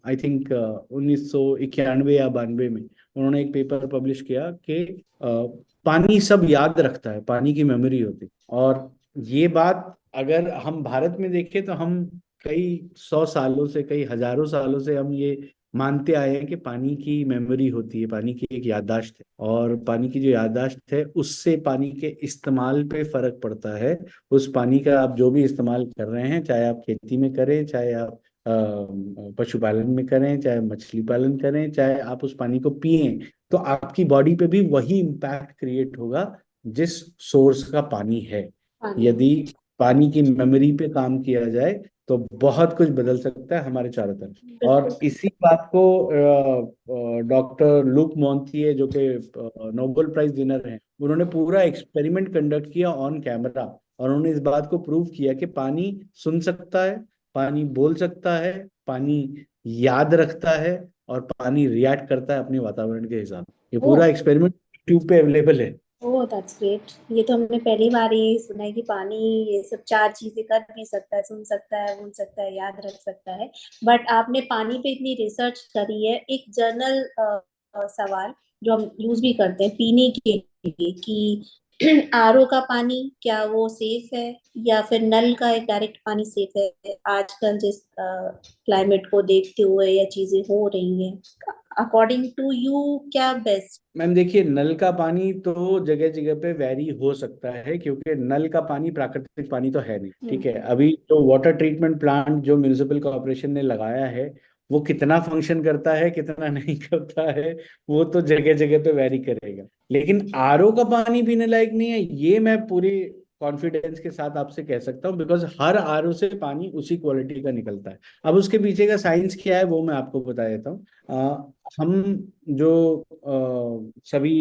[SPEAKER 3] I think 1991 या 92 में उन्होंने एक पेपर पब्लिश किया कि पानी सब याद रखता है, पानी की मेमोरी होती है। और ये बात अगर हम भारत में देखें तो हम कई 100 सालों से, कई हजारों सालों से हम ये मानते आए हैं कि पानी की मेमोरी होती है, पानी की एक याददाश्त है, और पानी की जो याददाश्त है उससे पानी के इस्तेमाल पे फर्क पड़ता है। उस पानी का आप जो भी इस्तेमाल कर रहे हैं, चाहे आप खेती में करें, चाहे आप पशुपालन में करें, चाहे मछली पालन करें, चाहे आप उस पानी को पिएं, तो आपकी बॉडी पे भी वही इम्पैक्ट क्रिएट होगा जिस सोर्स का पानी है।
[SPEAKER 1] पानी।
[SPEAKER 3] यदि पानी की मेमोरी पे काम किया जाए तो बहुत कुछ बदल सकता है हमारे चारों तरफ।
[SPEAKER 1] बिल्कुल।
[SPEAKER 3] और इसी बात को डॉक्टर लुक मोंथिए, जो कि नोबेल प्राइज विनर हैं, उन्होंने पूरा एक्सपेरिमेंट कंडक्ट किया ऑन कैमरा, और उन्होंने इस बात को प्रूव किया कि पानी सुन सकता है, पानी बोल सकता है, पानी याद रखता है, और पानी रिएक्ट करता है अपने वातावरण के हिसाब से। ये
[SPEAKER 1] ओ
[SPEAKER 3] पूरा एक्सपेरिमेंट यूट्यूब पे अवेलेबल है।
[SPEAKER 1] Oh that's great. ये तो हमने पहली बार ये सुना है कि पानी ये सब चार चीजें कर भी सकता है, सुन सकता है, बोल सकता है, याद रख सकता है। बट आपने पानी पे इतनी रिसर्च करी है, एक जनरल सवाल जो हम यूज भी करते हैं पीने के लिए कि आरओ का पानी क्या वो सेफ है, या फिर नल का एक डायरेक्ट पानी सेफ है आजकल जिस क्लाइमेट को देखते हुए या चीजें हो रही हैं? अकॉर्डिंग टू यू क्या बेस्ट?
[SPEAKER 3] मैम देखिए, नल का पानी तो जगह जगह पे वेरी हो सकता है, क्योंकि नल का पानी प्राकृतिक पानी तो है नहीं, ठीक है। अभी जो वाटर ट्रीटमेंट प्लांट जो म्यूनिसिपल कॉर्पोरेशन ने लगाया है वो कितना फंक्शन करता है, कितना नहीं करता है, वो तो जगह जगह पे वेरी करेगा। लेकिन आरओ का पानी पीने लायक नहीं है, ये मैं पूरी कॉन्फिडेंस के साथ आपसे कह सकता हूँ, बिकॉज हर आरओ से पानी उसी क्वालिटी का निकलता है। अब उसके पीछे का साइंस क्या है वो मैं आपको बता देता हूँ। हम जो सभी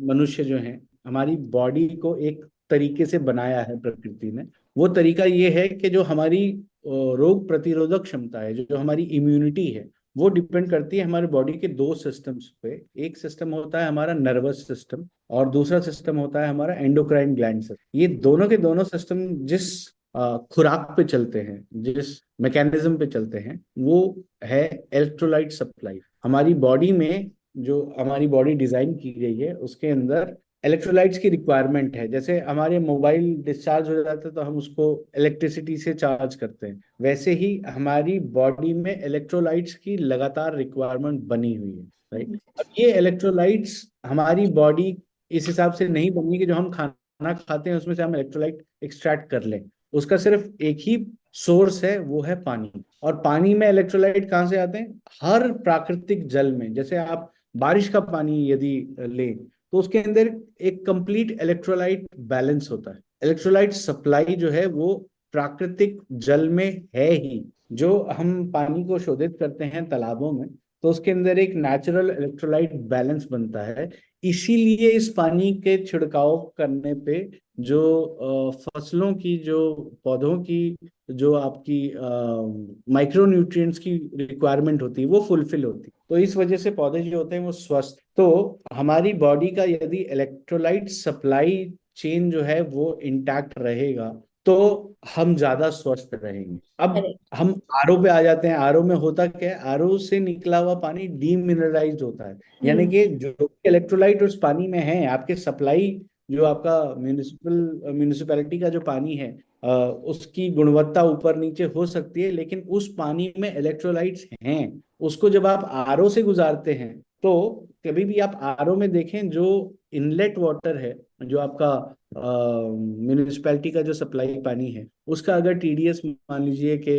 [SPEAKER 3] मनुष्य जो हैं, हमारी बॉडी को एक तरीके से बनाया है प्रकृति ने। वो तरीका ये है कि जो हमारी रोग प्रतिरोधक क्षमता है, जो हमारी इम्यूनिटी है, वो डिपेंड करती है हमारे बॉडी के दो सिस्टम्स पे। एक सिस्टम होता है हमारा नर्वस सिस्टम, और दूसरा सिस्टम होता है हमारा एंडोक्राइन ग्लैंड सिस्टम। ये दोनों के दोनों सिस्टम जिस खुराक पे चलते हैं, जिस मैकेनिज्म पे चलते हैं, वो है इलेक्ट्रोलाइट सप्लाई। हमारी बॉडी में जो हमारी बॉडी डिजाइन की गई है उसके अंदर इलेक्ट्रोलाइट्स की रिक्वायरमेंट है। जैसे हमारे मोबाइल डिस्चार्ज हो जाता है तो हम उसको इलेक्ट्रिसिटी से चार्ज करते हैं, वैसे ही हमारी बॉडी में इलेक्ट्रोलाइट्स की लगातार रिक्वायरमेंट बनी हुई है, राइट। अब ये इलेक्ट्रोलाइट्स हमारी बॉडी इस हिसाब से नहीं बनी कि जो हम खाना खाते हैं उसमें से हम इलेक्ट्रोलाइट एक्सट्रैक्ट कर लें। उसका सिर्फ एक ही सोर्स है, वो है पानी। और पानी में इलेक्ट्रोलाइट कहाँ से आते हैं? हर प्राकृतिक जल में। जैसे आप बारिश का पानी यदि लें तो उसके अंदर एक कंप्लीट इलेक्ट्रोलाइट बैलेंस होता है। इलेक्ट्रोलाइट सप्लाई जो है वो प्राकृतिक जल में है ही। जो हम पानी को शोधित करते हैं तालाबों में, तो उसके अंदर एक नेचुरल इलेक्ट्रोलाइट बैलेंस बनता है। इसीलिए इस पानी के छिड़काव करने पे जो फसलों की, जो पौधों की, जो आपकी माइक्रो न्यूट्रिएंट्स की रिक्वायरमेंट होती है वो फुलफिल होती है। तो इस वजह से पौधे जो होते हैं वो स्वस्थ। तो हमारी बॉडी का यदि इलेक्ट्रोलाइट सप्लाई चेन जो है वो इंटैक्ट रहेगा तो हम ज्यादा स्वस्थ रहेंगे। अब
[SPEAKER 1] करेक्ट।
[SPEAKER 3] हम आरओ पे आ जाते हैं। आरओ में होता क्या है, आरओ से निकला हुआ पानी डीमिनरलाइज्ड होता है, यानी कि जो इलेक्ट्रोलाइट उस पानी में है, आपके सप्लाई, जो आपका म्यूनिसिपैलिटी का जो पानी है, उसकी गुणवत्ता ऊपर नीचे हो सकती है, लेकिन उस पानी में इलेक्ट्रोलाइट्स हैं। उसको जब आप आरओ से गुजारते हैं तो कभी भी आप आरओ में देखें, जो इनलेट वाटर है, जो आपका म्यूनिसिपैलिटी का जो सप्लाई पानी है, उसका अगर टीडीएस मान लीजिए कि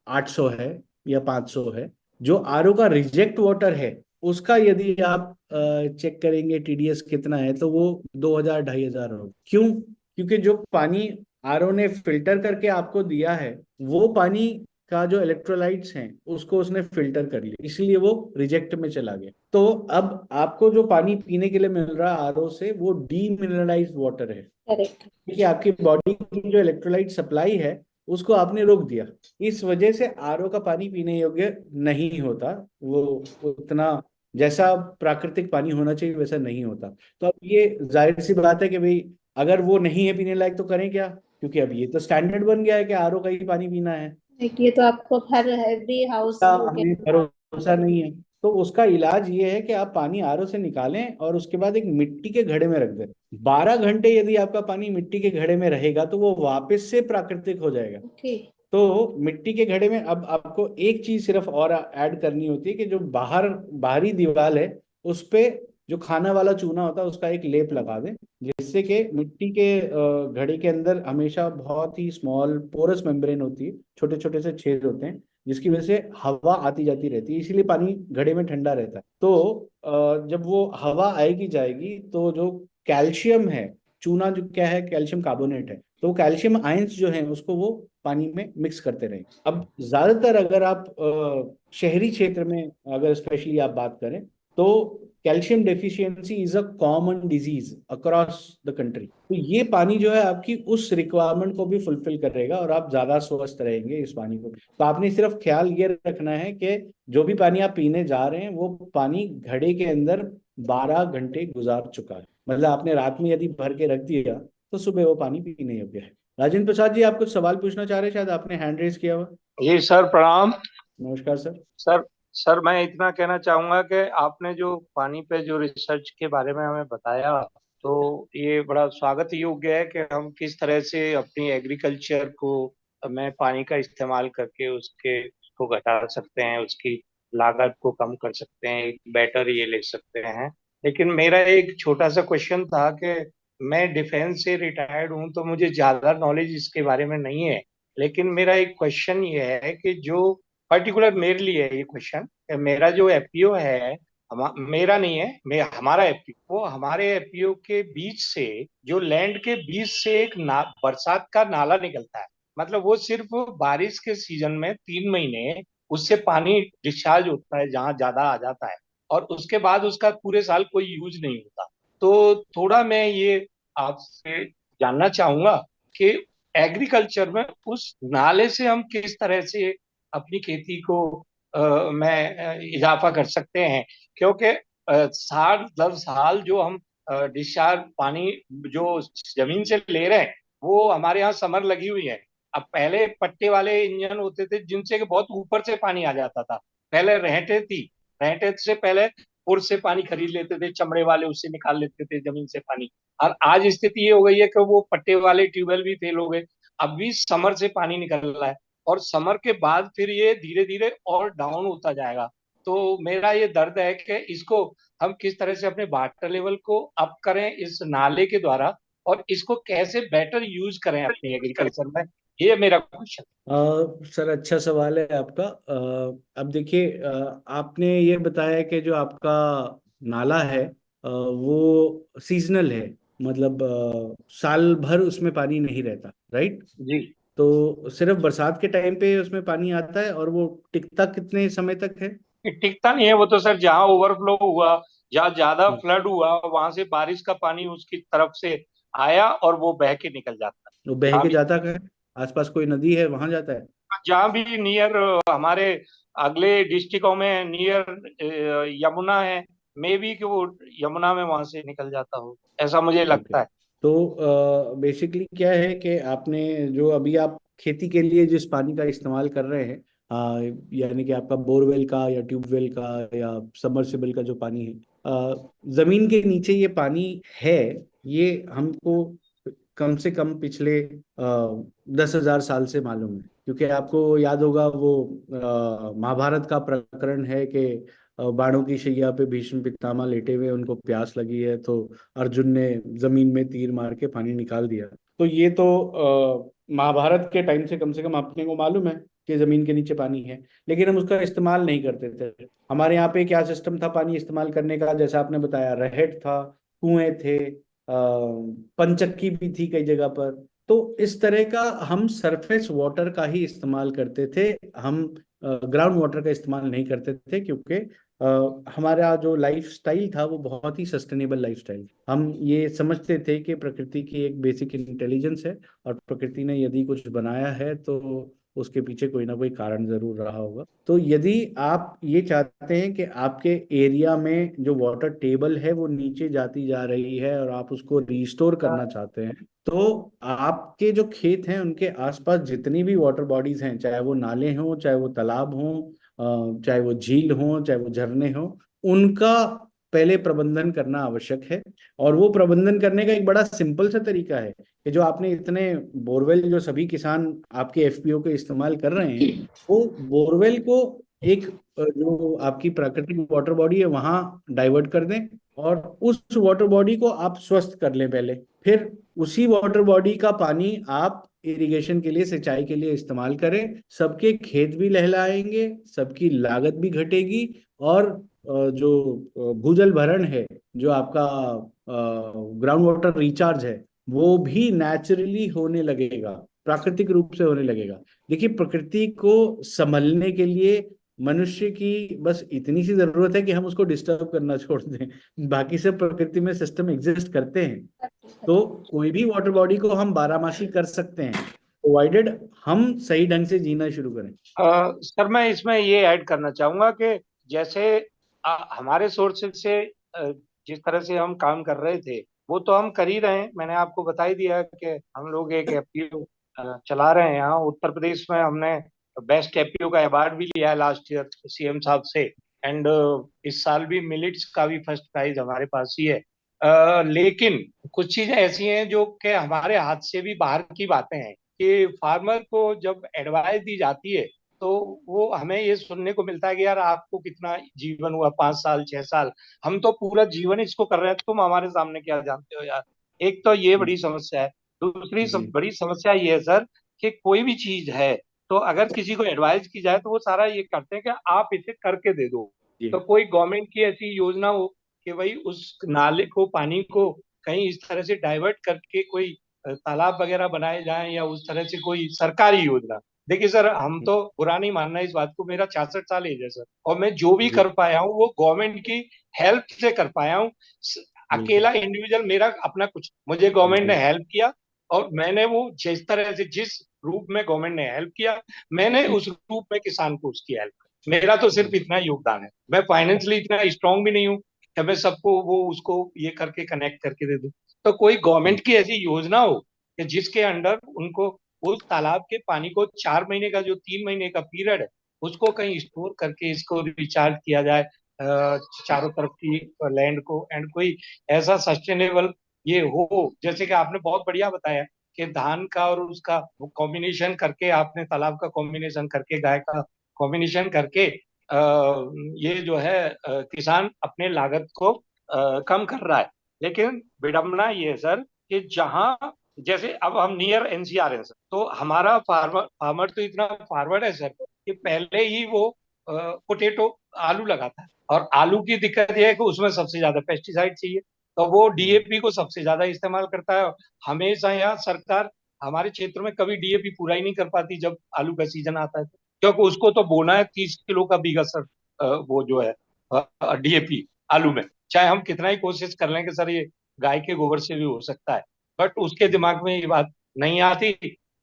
[SPEAKER 3] 800 है या 500 है, जो आरओ का रिजेक्ट वाटर है उसका यदि आप चेक करेंगे टीडीएस कितना है, तो वो 2000 2500 हो। क्यों? क्योंकि जो पानी आरओ ने फिल्टर करके आपको दिया है, वो पानी का जो इलेक्ट्रोलाइट्स हैं उसको उसने फिल्टर कर लिया, इसलिए वो रिजेक्ट में चला गया। तो अब आपको जो पानी पीने के लिए मिल रहा है आरओ से, वो डीमिनरलाइज्ड वाटर है,
[SPEAKER 1] करेक्ट।
[SPEAKER 3] क्योंकि आपकी बॉडी की जो इलेक्ट्रोलाइट सप्लाई है उसको आपने रोक दिया। इस वजह से आरओ का पानी पीने योग्य नहीं होता। वो उतना, जैसा प्राकृतिक पानी होना चाहिए वैसा नहीं होता। तो अब ये जाहिर सी बात है कि भाई, अगर वो नहीं है पीने लायक तो करें क्या, क्योंकि अब ये तो स्टैंडर्ड बन गया है कि आरओ का ही पानी पीना है।
[SPEAKER 1] ये तो आपको हर एवरी हाउस
[SPEAKER 3] का
[SPEAKER 1] होल्ड
[SPEAKER 3] हमें भरोसा नहीं है। तो उसका इलाज ये है कि आप पानी आरओ से निकालें और उसके बाद एक मिट्टी के घड़े में रख दें। 12 घंटे यदि आपका पानी मिट्टी के घड़े में रहेगा तो वो वापस से प्राकृतिक हो जाएगा।
[SPEAKER 1] ओके।
[SPEAKER 3] तो मिट्टी के घड़े में अब आपको एक चीज सिर्फ और ऐड करनी होती है कि जो बाहरी दीवार है उस पे जो खाना वाला चूना होता है उसका एक लेप लगा दें, जिससे कि मिट्टी के घड़े के अंदर हमेशा बहुत ही स्मॉल पोरस मेम्ब्रेन होती है, छोटे छोटे से छेद होते हैं, जिसकी वजह से हवा आती जाती रहती है, इसीलिए पानी घड़े में ठंडा रहता है। तो जब वो हवा आएगी जाएगी तो जो कैल्शियम है, चूना जो क्या है, कैल्शियम कार्बोनेट है, तो कैल्शियम आयंस जो है उसको वो पानी में मिक्स करते रहें। अब ज्यादातर अगर आप शहरी क्षेत्र में अगर स्पेशली आप बात करें तो calcium deficiency is a common disease across the country. तो ये पानी जो है आपकी उस रिक्वायरमेंट को भी फुलफिल करेगा और आप ज्यादा स्वस्थ रहेंगे इस पानी को। तो आपने सिर्फ ख्याल ये रखना है कि जो भी पानी आप पीने जा रहे हैं वो पानी घड़े के अंदर 12 घंटे गुजार चुका है। मतलब आपने रात में यदि भर के रख दिया तो सुबह वो पानी पीने योग्य है। राजेंद्र प्रसाद जी, आप कुछ सवाल पूछना चाह रहे हैं, शायद आपने हैंड रेज किया हुआ।
[SPEAKER 2] जी सर, प्रणाम।
[SPEAKER 3] नमस्कार सर।
[SPEAKER 2] सर सर मैं इतना कहना चाहूंगा कि आपने जो पानी पे जो रिसर्च के बारे में हमें बताया, तो ये बड़ा स्वागत योग्य है कि हम किस तरह से अपनी एग्रीकल्चर को में पानी का इस्तेमाल करके उसके को घटा सकते हैं, उसकी लागत को कम कर सकते हैं, एक बेटर ये ले सकते हैं। लेकिन मेरा एक छोटा सा क्वेश्चन था कि मैं डिफेंस से रिटायर्ड हूँ तो मुझे ज्यादा नॉलेज इसके बारे में नहीं है। लेकिन मेरा एक क्वेश्चन ये है कि जो पर्टिकुलर मेरे लिए है ये क्वेश्चन, मेरा जो एफपीओ है, मेरा नहीं है, हमारा एफपीओ, वो हमारे एफपीओ के बीच से, जो लैंड के बीच से एक बरसात का नाला निकलता है। मतलब वो सिर्फ बारिश के सीजन में 3 महीने उससे पानी डिस्चार्ज होता है जहां ज्यादा आ जाता है, और उसके बाद उसका पूरे साल कोई यूज नहीं होता। तो थोड़ा मैं ये आपसे जानना चाहूंगा कि एग्रीकल्चर में उस नाले से हम किस तरह से अपनी खेती को में इजाफा कर सकते हैं। क्योंकि साल दर साल जो हम डिस्चार्ज पानी जो जमीन से ले रहे हैं, वो हमारे यहाँ समर लगी हुई है। अब पहले पट्टे वाले इंजन होते थे जिनसे कि बहुत ऊपर से पानी आ जाता था। पहले रहटे थी, रहटे से पहले पुर से पानी खरीद लेते थे, चमड़े वाले उससे निकाल लेते थे जमीन से पानी। और आज स्थिति ये हो गई है कि वो पट्टे वाले ट्यूबवेल भी फेल हो गए, अब भी समर से पानी निकल रहा है, और समर के बाद फिर ये धीरे धीरे और डाउन होता जाएगा। तो मेरा ये दर्द है कि इसको हम किस तरह से अपने वाटर लेवल को अप करें इस नाले के द्वारा, और इसको कैसे बेटर यूज करें अपनी एग्रीकल्चर में। ये मेरा क्वेश्चन।
[SPEAKER 3] सर, अच्छा सवाल है आपका। अब देखिए, आपने ये बताया कि जो आपका नाला है वो सीजनल है, मतलब साल भर उसमें पानी नहीं रहता, राइट?
[SPEAKER 2] जी।
[SPEAKER 3] तो सिर्फ बरसात के टाइम पे उसमें पानी आता है, और वो टिकता कितने समय तक है?
[SPEAKER 2] ये टिकता नहीं है, वो तो सर जहाँ ओवरफ्लो हुआ, जहाँ ज्यादा फ्लड हुआ, वहां से बारिश का पानी उसकी तरफ से आया और वो बह के निकल जाता है।
[SPEAKER 3] वो बह
[SPEAKER 2] जहाँ
[SPEAKER 3] के
[SPEAKER 2] भी
[SPEAKER 3] जाता है, आसपास कोई नदी है वहां जाता है?
[SPEAKER 2] जहाँ भी नियर हमारे अगले डिस्ट्रिक्टों में नियर यमुना है, मे बी कि वो यमुना में वहां से निकल जाता हो, ऐसा मुझे
[SPEAKER 3] ओके।
[SPEAKER 2] लगता है।
[SPEAKER 3] तो बेसिकली क्या है कि आपने जो अभी आप खेती के लिए जिस पानी का इस्तेमाल कर रहे हैं, यानी कि आपका बोरवेल का या ट्यूबवेल का या सबमर्सिबल का जो पानी है, जमीन के नीचे ये पानी है, ये हमको कम से कम पिछले 10,000 साल से मालूम है। क्योंकि आपको याद होगा वो महाभारत का प्रकरण है कि बाणों की शैया पे भीष्म पितामह लेटे हुए, उनको प्यास लगी है तो अर्जुन ने जमीन में तीर मार के पानी निकाल दिया। तो ये तो महाभारत के टाइम से कम अपने को मालूम है कि जमीन के नीचे पानी है, लेकिन हम उसका इस्तेमाल नहीं करते थे। हमारे यहाँ पे क्या सिस्टम था पानी इस्तेमाल करने का, जैसा आपने बताया, रहट था, कुएं थे, पंचक्की भी थी कई जगह पर। तो इस तरह का हम सरफेस वाटर का ही इस्तेमाल करते थे, हम ग्राउंड वाटर का इस्तेमाल नहीं करते थे, क्योंकि हमारा जो लाइफ स्टाइल था वो बहुत ही सस्टेनेबल लाइफ स्टाइल। हम ये समझते थे कि प्रकृति की एक बेसिक इंटेलिजेंस है, और प्रकृति ने यदि कुछ बनाया है तो उसके पीछे कोई ना कोई कारण जरूर रहा होगा। तो यदि आप ये चाहते हैं कि आपके एरिया में जो वाटर टेबल है वो नीचे जाती जा रही है और आप उसको रिस्टोर करना चाहते हैं, तो आपके जो खेत हैं उनके आसपास जितनी भी वाटर बॉडीज हैं, चाहे वो नाले हों, चाहे वो तालाब हों, चाहे वो झील हों, चाहे वो झरने हों, उनका पहले प्रबंधन करना आवश्यक है। और वो प्रबंधन करने का एक बड़ा सिंपल सा तरीका है कि जो आपने इतने बोरवेल जो सभी किसान आपके एफपीओ के इस्तेमाल कर रहे हैं, वो बोरवेल को एक जो आपकी प्राकृतिक वाटर बॉडी है वहां डाइवर्ट कर दें, और उस वाटर बॉडी को आप स्वस्थ कर लें पहले। फिर उसी वाटर बॉडी का पानी आप इरिगेशन के लिए, सिंचाई के लिए इस्तेमाल करें। सबके खेत भी लहलाएंगे, सबकी लागत भी घटेगी, और जो भूजल भरण है, जो आपका ग्राउंड वाटर रिचार्ज है, वो भी नेचुरली होने लगेगा, प्राकृतिक रूप से होने लगेगा। देखिए, प्रकृति को संभलने के लिए मनुष्य की बस इतनी सी जरूरत है कि हम उसको डिस्टर्ब करना छोड़ दें, बाकी सब प्रकृति में सिस्टम एग्जिस्ट करते हैं। तो कोई भी वाटर बॉडी को हम बारहमासी कर सकते हैं, प्रोवाइडेड हम सही ढंग से जीना शुरू करें।
[SPEAKER 2] सर मैं इसमें ये ऐड करना चाहूंगा कि जैसे हमारे सोर्सेज से जिस तरह से हम काम कर रहे थे वो तो हम कर ही रहे हैं। मैंने आपको बता ही दिया कि हम लोग एक एफपीओ चला रहे हैं यहाँ उत्तर प्रदेश में। हमने बेस्ट एफपीओ का अवार्ड भी लिया है लास्ट ईयर सीएम साहब से। एंड इस साल भी मिलिट्स का भी फर्स्ट प्राइज हमारे पास ही है। लेकिन कुछ चीजें ऐसी हैं जो कि हमारे हाथ से भी बाहर की बातें हैं कि फार्मर को जब एडवाइस दी जाती है तो वो हमें ये सुनने को मिलता है कि यार आपको कितना जीवन हुआ, 5 साल 6 साल, हम तो पूरा जीवन इसको कर रहे हैं, तुम हमारे सामने क्या जानते हो यार। एक तो ये बड़ी समस्या है। दूसरी
[SPEAKER 3] जी
[SPEAKER 2] बड़ी समस्या ये है सर कि कोई भी चीज है तो अगर किसी को एडवाइस की जाए तो वो सारा ये करते हैं कि आप इसे करके दे दो।
[SPEAKER 3] जी
[SPEAKER 2] तो कोई गवर्नमेंट की ऐसी योजना हो कि भाई उस नाले को, पानी को कहीं इस तरह से डाइवर्ट करके कोई तालाब वगैरह बनाए जाएं, या उस तरह से कोई सरकारी योजना। देखिए सर, हम तो बुरा नहीं मानना इस बात को, मेरा 66 साल एज है सर, और मैं जो भी
[SPEAKER 3] जी
[SPEAKER 2] कर पाया हूँ वो गवर्नमेंट की हेल्प से कर पाया हूँ।
[SPEAKER 3] बिल्कुल।
[SPEAKER 2] अकेला इंडिविजुअल मेरा अपना कुछ, मुझे गवर्नमेंट ने
[SPEAKER 3] जी
[SPEAKER 2] हेल्प किया और मैंने वो जिस तरह से, जिस रूप में गवर्नमेंट ने हेल्प किया, मैंने उस रूप में किसान को उसकी हेल्प। मेरा तो सिर्फ
[SPEAKER 3] जी
[SPEAKER 2] इतना योगदान है। मैं फाइनेंशियली इतना स्ट्रांग भी नहीं हूँ कि मैं सबको वो उसको ये करके कनेक्ट करके दे दूं। तो कोई गवर्नमेंट की ऐसी योजना हो कि जिसके अंडर उनको उस तालाब के पानी को 4 महीने का, जो 3 महीने का पीरियड है, उसको कहीं स्टोर करके इसको रिचार्ज किया जाए चारों तरफ की लैंड को। एंड कोई ऐसा सस्टेनेबल ये हो, जैसे कि आपने बहुत बढ़िया बताया कि धान का और उसका कॉम्बिनेशन करके, आपने तालाब का कॉम्बिनेशन करके, गाय का कॉम्बिनेशन करके ये जो है किसान अपने लागत को कम कर रहा है। लेकिन विडंबना ये है सर कि जहां, जैसे अब हम नियर एनसीआर है सर, तो हमारा फार्मर फार्मर तो इतना फॉरवर्ड है सर कि पहले ही वो पोटेटो, आलू लगाता है, और आलू की दिक्कत यह है कि उसमें सबसे ज्यादा पेस्टिसाइड चाहिए, तो वो डीएपी को सबसे ज्यादा इस्तेमाल करता है। हमेशा यहाँ सरकार हमारे क्षेत्र में कभी डीएपी पूरा ही नहीं कर पाती जब आलू का सीजन आता है, क्योंकि उसको तो बोना है 30 किलो का बीघा सर, वो जो है डीएपी आलू में, चाहे हम कितना ही कोशिश कर लें कि सर ये गाय के गोबर से भी हो सकता है, बट उसके दिमाग में ये बात नहीं आती।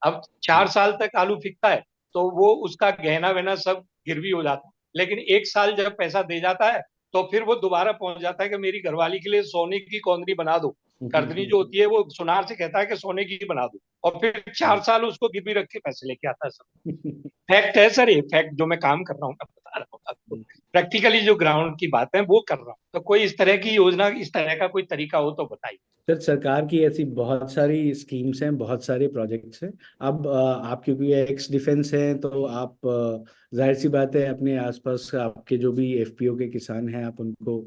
[SPEAKER 2] अब 4 साल तक आलू फिकता है तो वो उसका गहना वहना सब गिरवी हो जाता है, लेकिन 1 साल जब पैसा दे जाता है तो फिर वो दोबारा पहुंच जाता है कि मेरी घरवाली के लिए सोने की कौंदरी बना दो। कर्दनी जो होती है वो सुनार से कहता है कि सोने की बना दो, और फिर 4 साल उसको गिरवी रख के पैसे लेके आता है सब। फैक्ट है सर, ये फैक्ट जो मैं काम कर रहा हूँ मैं बता रहा हूँ आपको, प्रैक्टिकली जो ग्राउंड की बात है वो कर रहा हूँ। तो कोई इस तरह की योजना, इस तरह का कोई तरीका हो तो बताइए।
[SPEAKER 3] सर, सरकार की ऐसी बहुत सारी स्कीम्स हैं, बहुत सारे प्रोजेक्ट्स हैं। अब आप क्योंकि एक्स डिफेंस हैं तो आप जाहिर सी बात है अपने आसपास आपके जो भी एफपीओ के किसान हैं आप उनको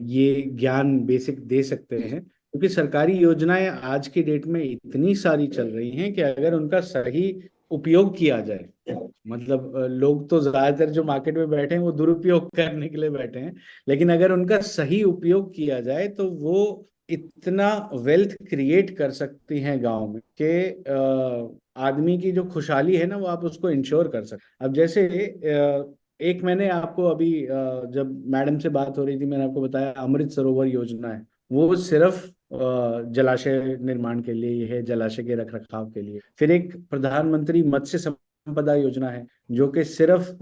[SPEAKER 3] ये ज्ञान बेसिक दे सकते हैं, क्योंकि सरकारी योजनाएं आज की डेट में इतनी सारी चल रही हैं कि अगर उनका सही उपयोग किया जाए, मतलब लोग तो ज्यादातर जो मार्केट में बैठे हैं वो दुरुपयोग करने के लिए बैठे हैं, लेकिन अगर उनका सही उपयोग किया जाए तो वो इतना वेल्थ क्रिएट कर सकती हैं गांव में कि आदमी की जो खुशहाली है ना वो आप उसको इंश्योर कर सकते। अब जैसे एक मैंने आपको अभी जब मैडम से बात हो रही थी मैंने आपको बताया अमृत सरोवर योजना है, वो सिर्फ जलाशय निर्माण के लिए है, जलाशय के रख रखाव के लिए। फिर एक प्रधानमंत्री मत्स्य संपदा योजना है जो कि सिर्फ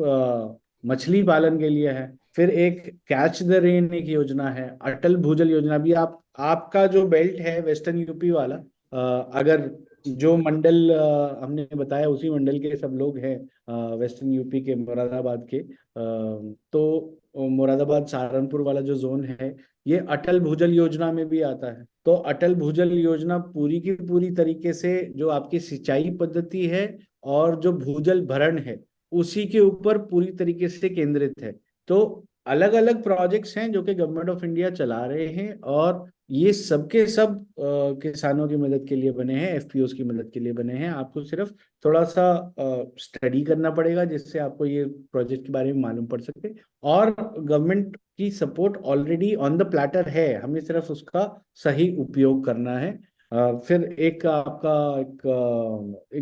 [SPEAKER 3] मछली पालन के लिए है। फिर एक कैच द रेन एक योजना है, अटल भूजल योजना भी। आप आपका जो बेल्ट है वेस्टर्न यूपी वाला, अगर जो मंडल हमने बताया उसी मंडल के सब लोग हैं, वेस्टर्न यूपी के मुरादाबाद के, तो मुरादाबाद सहारनपुर वाला जो जोन है ये अटल भूजल योजना में भी आता है। तो अटल भूजल योजना पूरी की पूरी तरीके से जो आपकी सिंचाई पद्धति है और जो भूजल भरण है उसी के ऊपर पूरी तरीके से केंद्रित है। तो अलग अलग प्रोजेक्ट्स हैं जो कि गवर्नमेंट ऑफ इंडिया चला रहे हैं, और ये सबके सब किसानों की मदद के लिए बने हैं, एफपीओस की मदद के लिए बने हैं। आपको सिर्फ थोड़ा सा स्टडी करना पड़ेगा जिससे आपको ये प्रोजेक्ट के बारे में मालूम पड़ सके, और गवर्नमेंट की support already on the platter है, हमें सिर्फ उसका सही उपयोग करना है। फिर एक आपका एक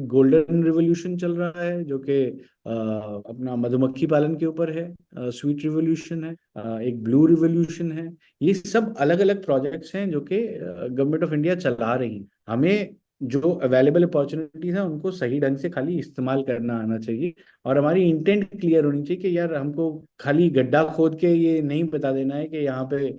[SPEAKER 3] गोल्डन रिवोल्यूशन चल रहा है जो कि अपना मधुमक्खी पालन के ऊपर है, स्वीट रिवोल्यूशन है, एक ब्लू रिवोल्यूशन है। ये सब अलग अलग प्रोजेक्ट्स हैं जो कि गवर्नमेंट ऑफ इंडिया चला रही है। हमें जो अवेलेबल अपॉर्चुनिटीज है उनको सही ढंग से खाली इस्तेमाल करना आना चाहिए, और हमारी इंटेंट क्लियर होनी चाहिए कि यार हमको खाली गड्ढा खोद के ये नहीं बता देना है कि यहाँ पे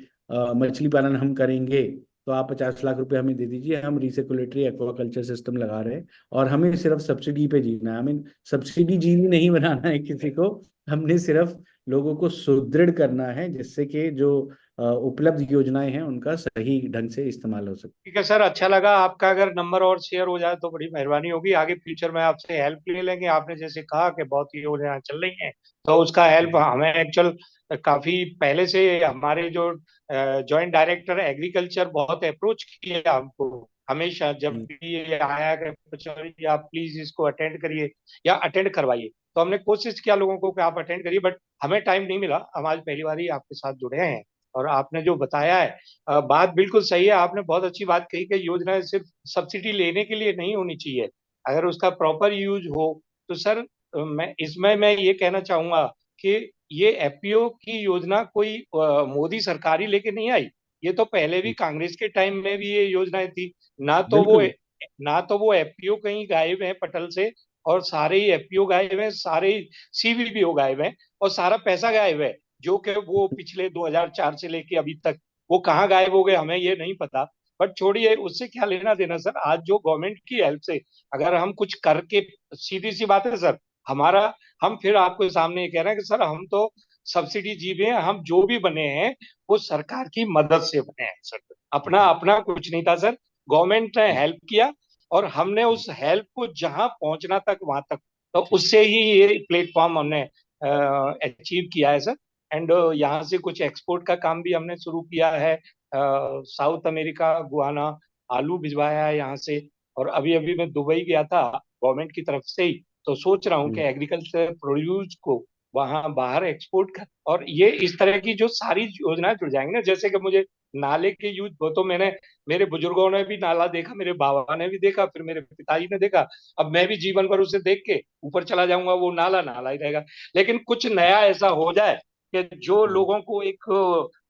[SPEAKER 3] मछली पालन हम करेंगे तो आप 50 लाख रुपए हमें दे दीजिए, हम रिसर्कुलेटरी एक्वाकल्चर सिस्टम लगा रहे हैं और हमें सिर्फ सब्सिडी पे जीना है। हमें सब्सिडी जीनी नहीं बनाना है किसी को, हमने सिर्फ लोगों को सुदृढ़ करना है जिससे कि जो उपलब्ध योजनाएं हैं उनका सही ढंग से इस्तेमाल हो सके।
[SPEAKER 2] ठीक है सर, अच्छा लगा आपका, अगर नंबर और शेयर हो जाए तो बड़ी मेहरबानी होगी। आगे फ्यूचर में आपसे हेल्प ले लेंगे। आपने जैसे कहा कि बहुत ही योजनाएं चल रही हैं तो उसका हेल्प हमें एक्चुअल काफी पहले से हमारे जो जॉइंट डायरेक्टर एग्रीकल्चर बहुत अप्रोच किया हमको हमेशा, जब
[SPEAKER 3] हम्म।
[SPEAKER 2] भी ये आया कि पचौरी आप प्लीज इसको अटेंड करिए या अटेंड करवाइए, तो हमने कोशिश किया लोगों को कि आप अटेंड करिए, बट हमें टाइम नहीं मिला। हम आज पहली बार ही आपके साथ जुड़े हैं और आपने जो बताया है बात बिल्कुल सही है। आपने बहुत अच्छी बात कही कि योजनाएं सिर्फ सब्सिडी लेने के लिए नहीं होनी चाहिए, अगर उसका प्रॉपर यूज हो तो सर मैं ये कहना चाहूंगा कि ये एफपीओ की योजना कोई मोदी सरकार ही लेके नहीं आई। ये तो पहले भी कांग्रेस के टाइम में भी ये योजनाएं थी। ना तो वो
[SPEAKER 3] बिल्कुल।
[SPEAKER 2] ना तो वो एफपीओ कहीं गायब है पटल से, और सारे ही एफपीओ गायब है, सारे ही सीवीपीओ गायब है, और सारा पैसा गायब है जो कि वो पिछले 2004 से लेके अभी तक वो कहाँ गायब हो गए हमें ये नहीं पता। बट छोड़िए, उससे क्या लेना देना सर। आज जो गवर्नमेंट की हेल्प से अगर हम कुछ करके, सीधी सी बात है सर, हमारा हम फिर आपको सामने ये कह रहे हैं कि सर हम तो सब्सिडी जीवे हैं, हम जो भी बने हैं वो सरकार की मदद से बने हैं सर। अपना अपना कुछ नहीं था सर, गवर्नमेंट ने हेल्प किया और हमने उस हेल्प को जहां पहुंचना तक वहां तक, तो उससे ही ये प्लेटफॉर्म हमने अचीव किया है सर। एंड यहाँ से कुछ एक्सपोर्ट का काम भी हमने शुरू किया है, साउथ अमेरिका, गुआना आलू भिजवाया है यहाँ से। और अभी अभी मैं दुबई गया था गवर्नमेंट की तरफ से ही, तो सोच रहा हूँ कि
[SPEAKER 3] हम्म।
[SPEAKER 2] एग्रीकल्चर प्रोड्यूस को वहां बाहर एक्सपोर्ट कर। और ये इस तरह की जो सारी योजनाएं जुड़ जाएंगी ना, जैसे कि मुझे नाले के यूज, वो तो मैंने, मेरे बुजुर्गों ने भी नाला देखा, मेरे बाबा ने भी देखा, फिर मेरे पिताजी ने देखा, अब मैं भी जीवन भर उसे देख के ऊपर चला जाऊंगा, वो नाला नाला ही रहेगा। लेकिन कुछ नया ऐसा हो जाए कि जो
[SPEAKER 3] हम्म।
[SPEAKER 2] लोगों को एक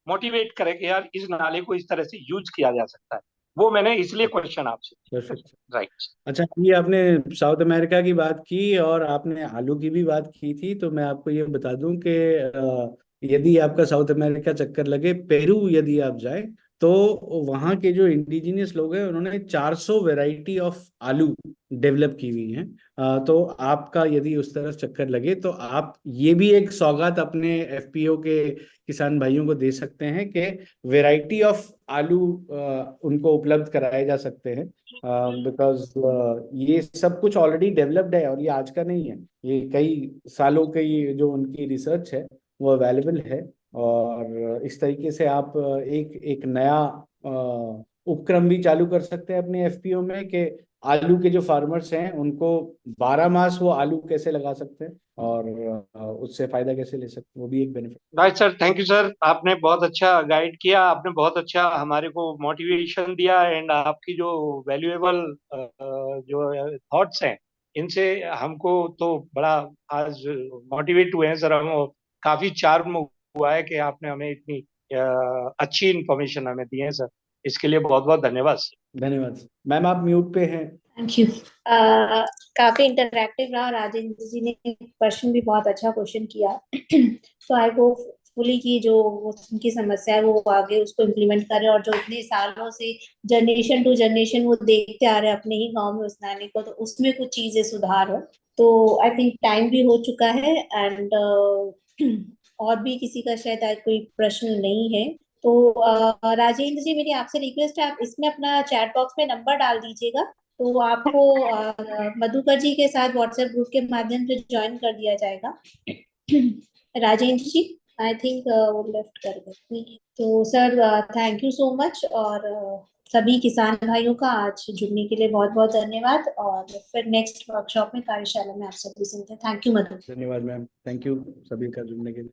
[SPEAKER 2] मोटिवेट करे कि यार इस नाले को इस तरह से यूज किया जा सकता है, वो मैंने इसलिए क्वेश्चन आपसे
[SPEAKER 3] Perfect.
[SPEAKER 2] राइट।
[SPEAKER 3] अच्छा, ये आपने साउथ अमेरिका की बात की और आपने आलू की भी बात की थी, तो मैं आपको ये बता दूं कि यदि आपका साउथ अमेरिका चक्कर लगे, पेरू यदि आप जाए, तो वहाँ के जो इंडिजिनियस लोग हैं उन्होंने 400 वैरायटी ऑफ आलू डेवलप की हुई हैं। तो आपका यदि उस तरफ चक्कर लगे तो आप ये भी एक सौगात अपने एफपीओ के किसान भाइयों को दे सकते हैं कि वैरायटी ऑफ आलू उनको उपलब्ध कराए जा सकते हैं, बिकॉज ये सब कुछ ऑलरेडी डेवलप्ड है और ये आज का नहीं है, ये कई सालों की जो उनकी रिसर्च है वो अवेलेबल है। और इस तरीके से आप एक एक नया उपक्रम भी चालू कर सकते हैं अपने एफपीओ में कि आलू के जो फार्मर्स हैं उनको 12 मास वो आलू कैसे लगा सकते हैं और उससे फायदा कैसे ले सकते हैं, वो भी एक benefit.
[SPEAKER 2] Right sir, thank you sir, आपने बहुत अच्छा गाइड किया, आपने बहुत अच्छा हमारे को मोटिवेशन दिया, एंड आपकी जो वैल्यूएबल जो थॉट्स हैं इनसे हमको तो बड़ा आज मोटिवेट हुए हैं सर हम, और काफी चार्म हुआ है कि आपने हमें इतनी अच्छी इंफॉर्मेशन हमें दी है सर, इसके लिए बहुत बहुत धन्यवाद सर।
[SPEAKER 3] धन्यवाद मैम, आप म्यूट पे हैं।
[SPEAKER 1] Thank you. काफी इंटरैक्टिव रहा, राजेंद्र जी ने क्वेश्चन भी बहुत अच्छा क्वेश्चन किया। तो आई होप फुली की जो उनकी समस्या है वो आगे उसको इम्प्लीमेंट करें, और जो इतने सालों से जनरेशन टू जनरेशन वो देखते आ रहे हैं अपने ही गांव में उस नानी को, तो उसमें कुछ चीजें सुधार हो। तो आई थिंक टाइम भी हो चुका है, एंड और भी किसी का शायद आज कोई प्रश्न नहीं है। तो राजेंद्र जी, मेरी आपसे रिक्वेस्ट है, आप इसमें अपना चैट बॉक्स में नंबर डाल दीजिएगा, तो आपको मधुकर जी के साथ व्हाट्सएप ग्रुप के माध्यम से ज्वाइन कर दिया जाएगा। राजेंद्र जी आई थिंक वो लेफ्ट कर गए। तो sir thank you so much, और सभी किसान भाइयों का आज जुड़ने के लिए बहुत बहुत धन्यवाद, और फिर नेक्स्ट वर्कशॉप में कार्यशाला में आप सभी से मिलते हैं। थैंक यू मधु।
[SPEAKER 3] धन्यवाद मैम, थैंक यू सभी का जुड़ने के लिए।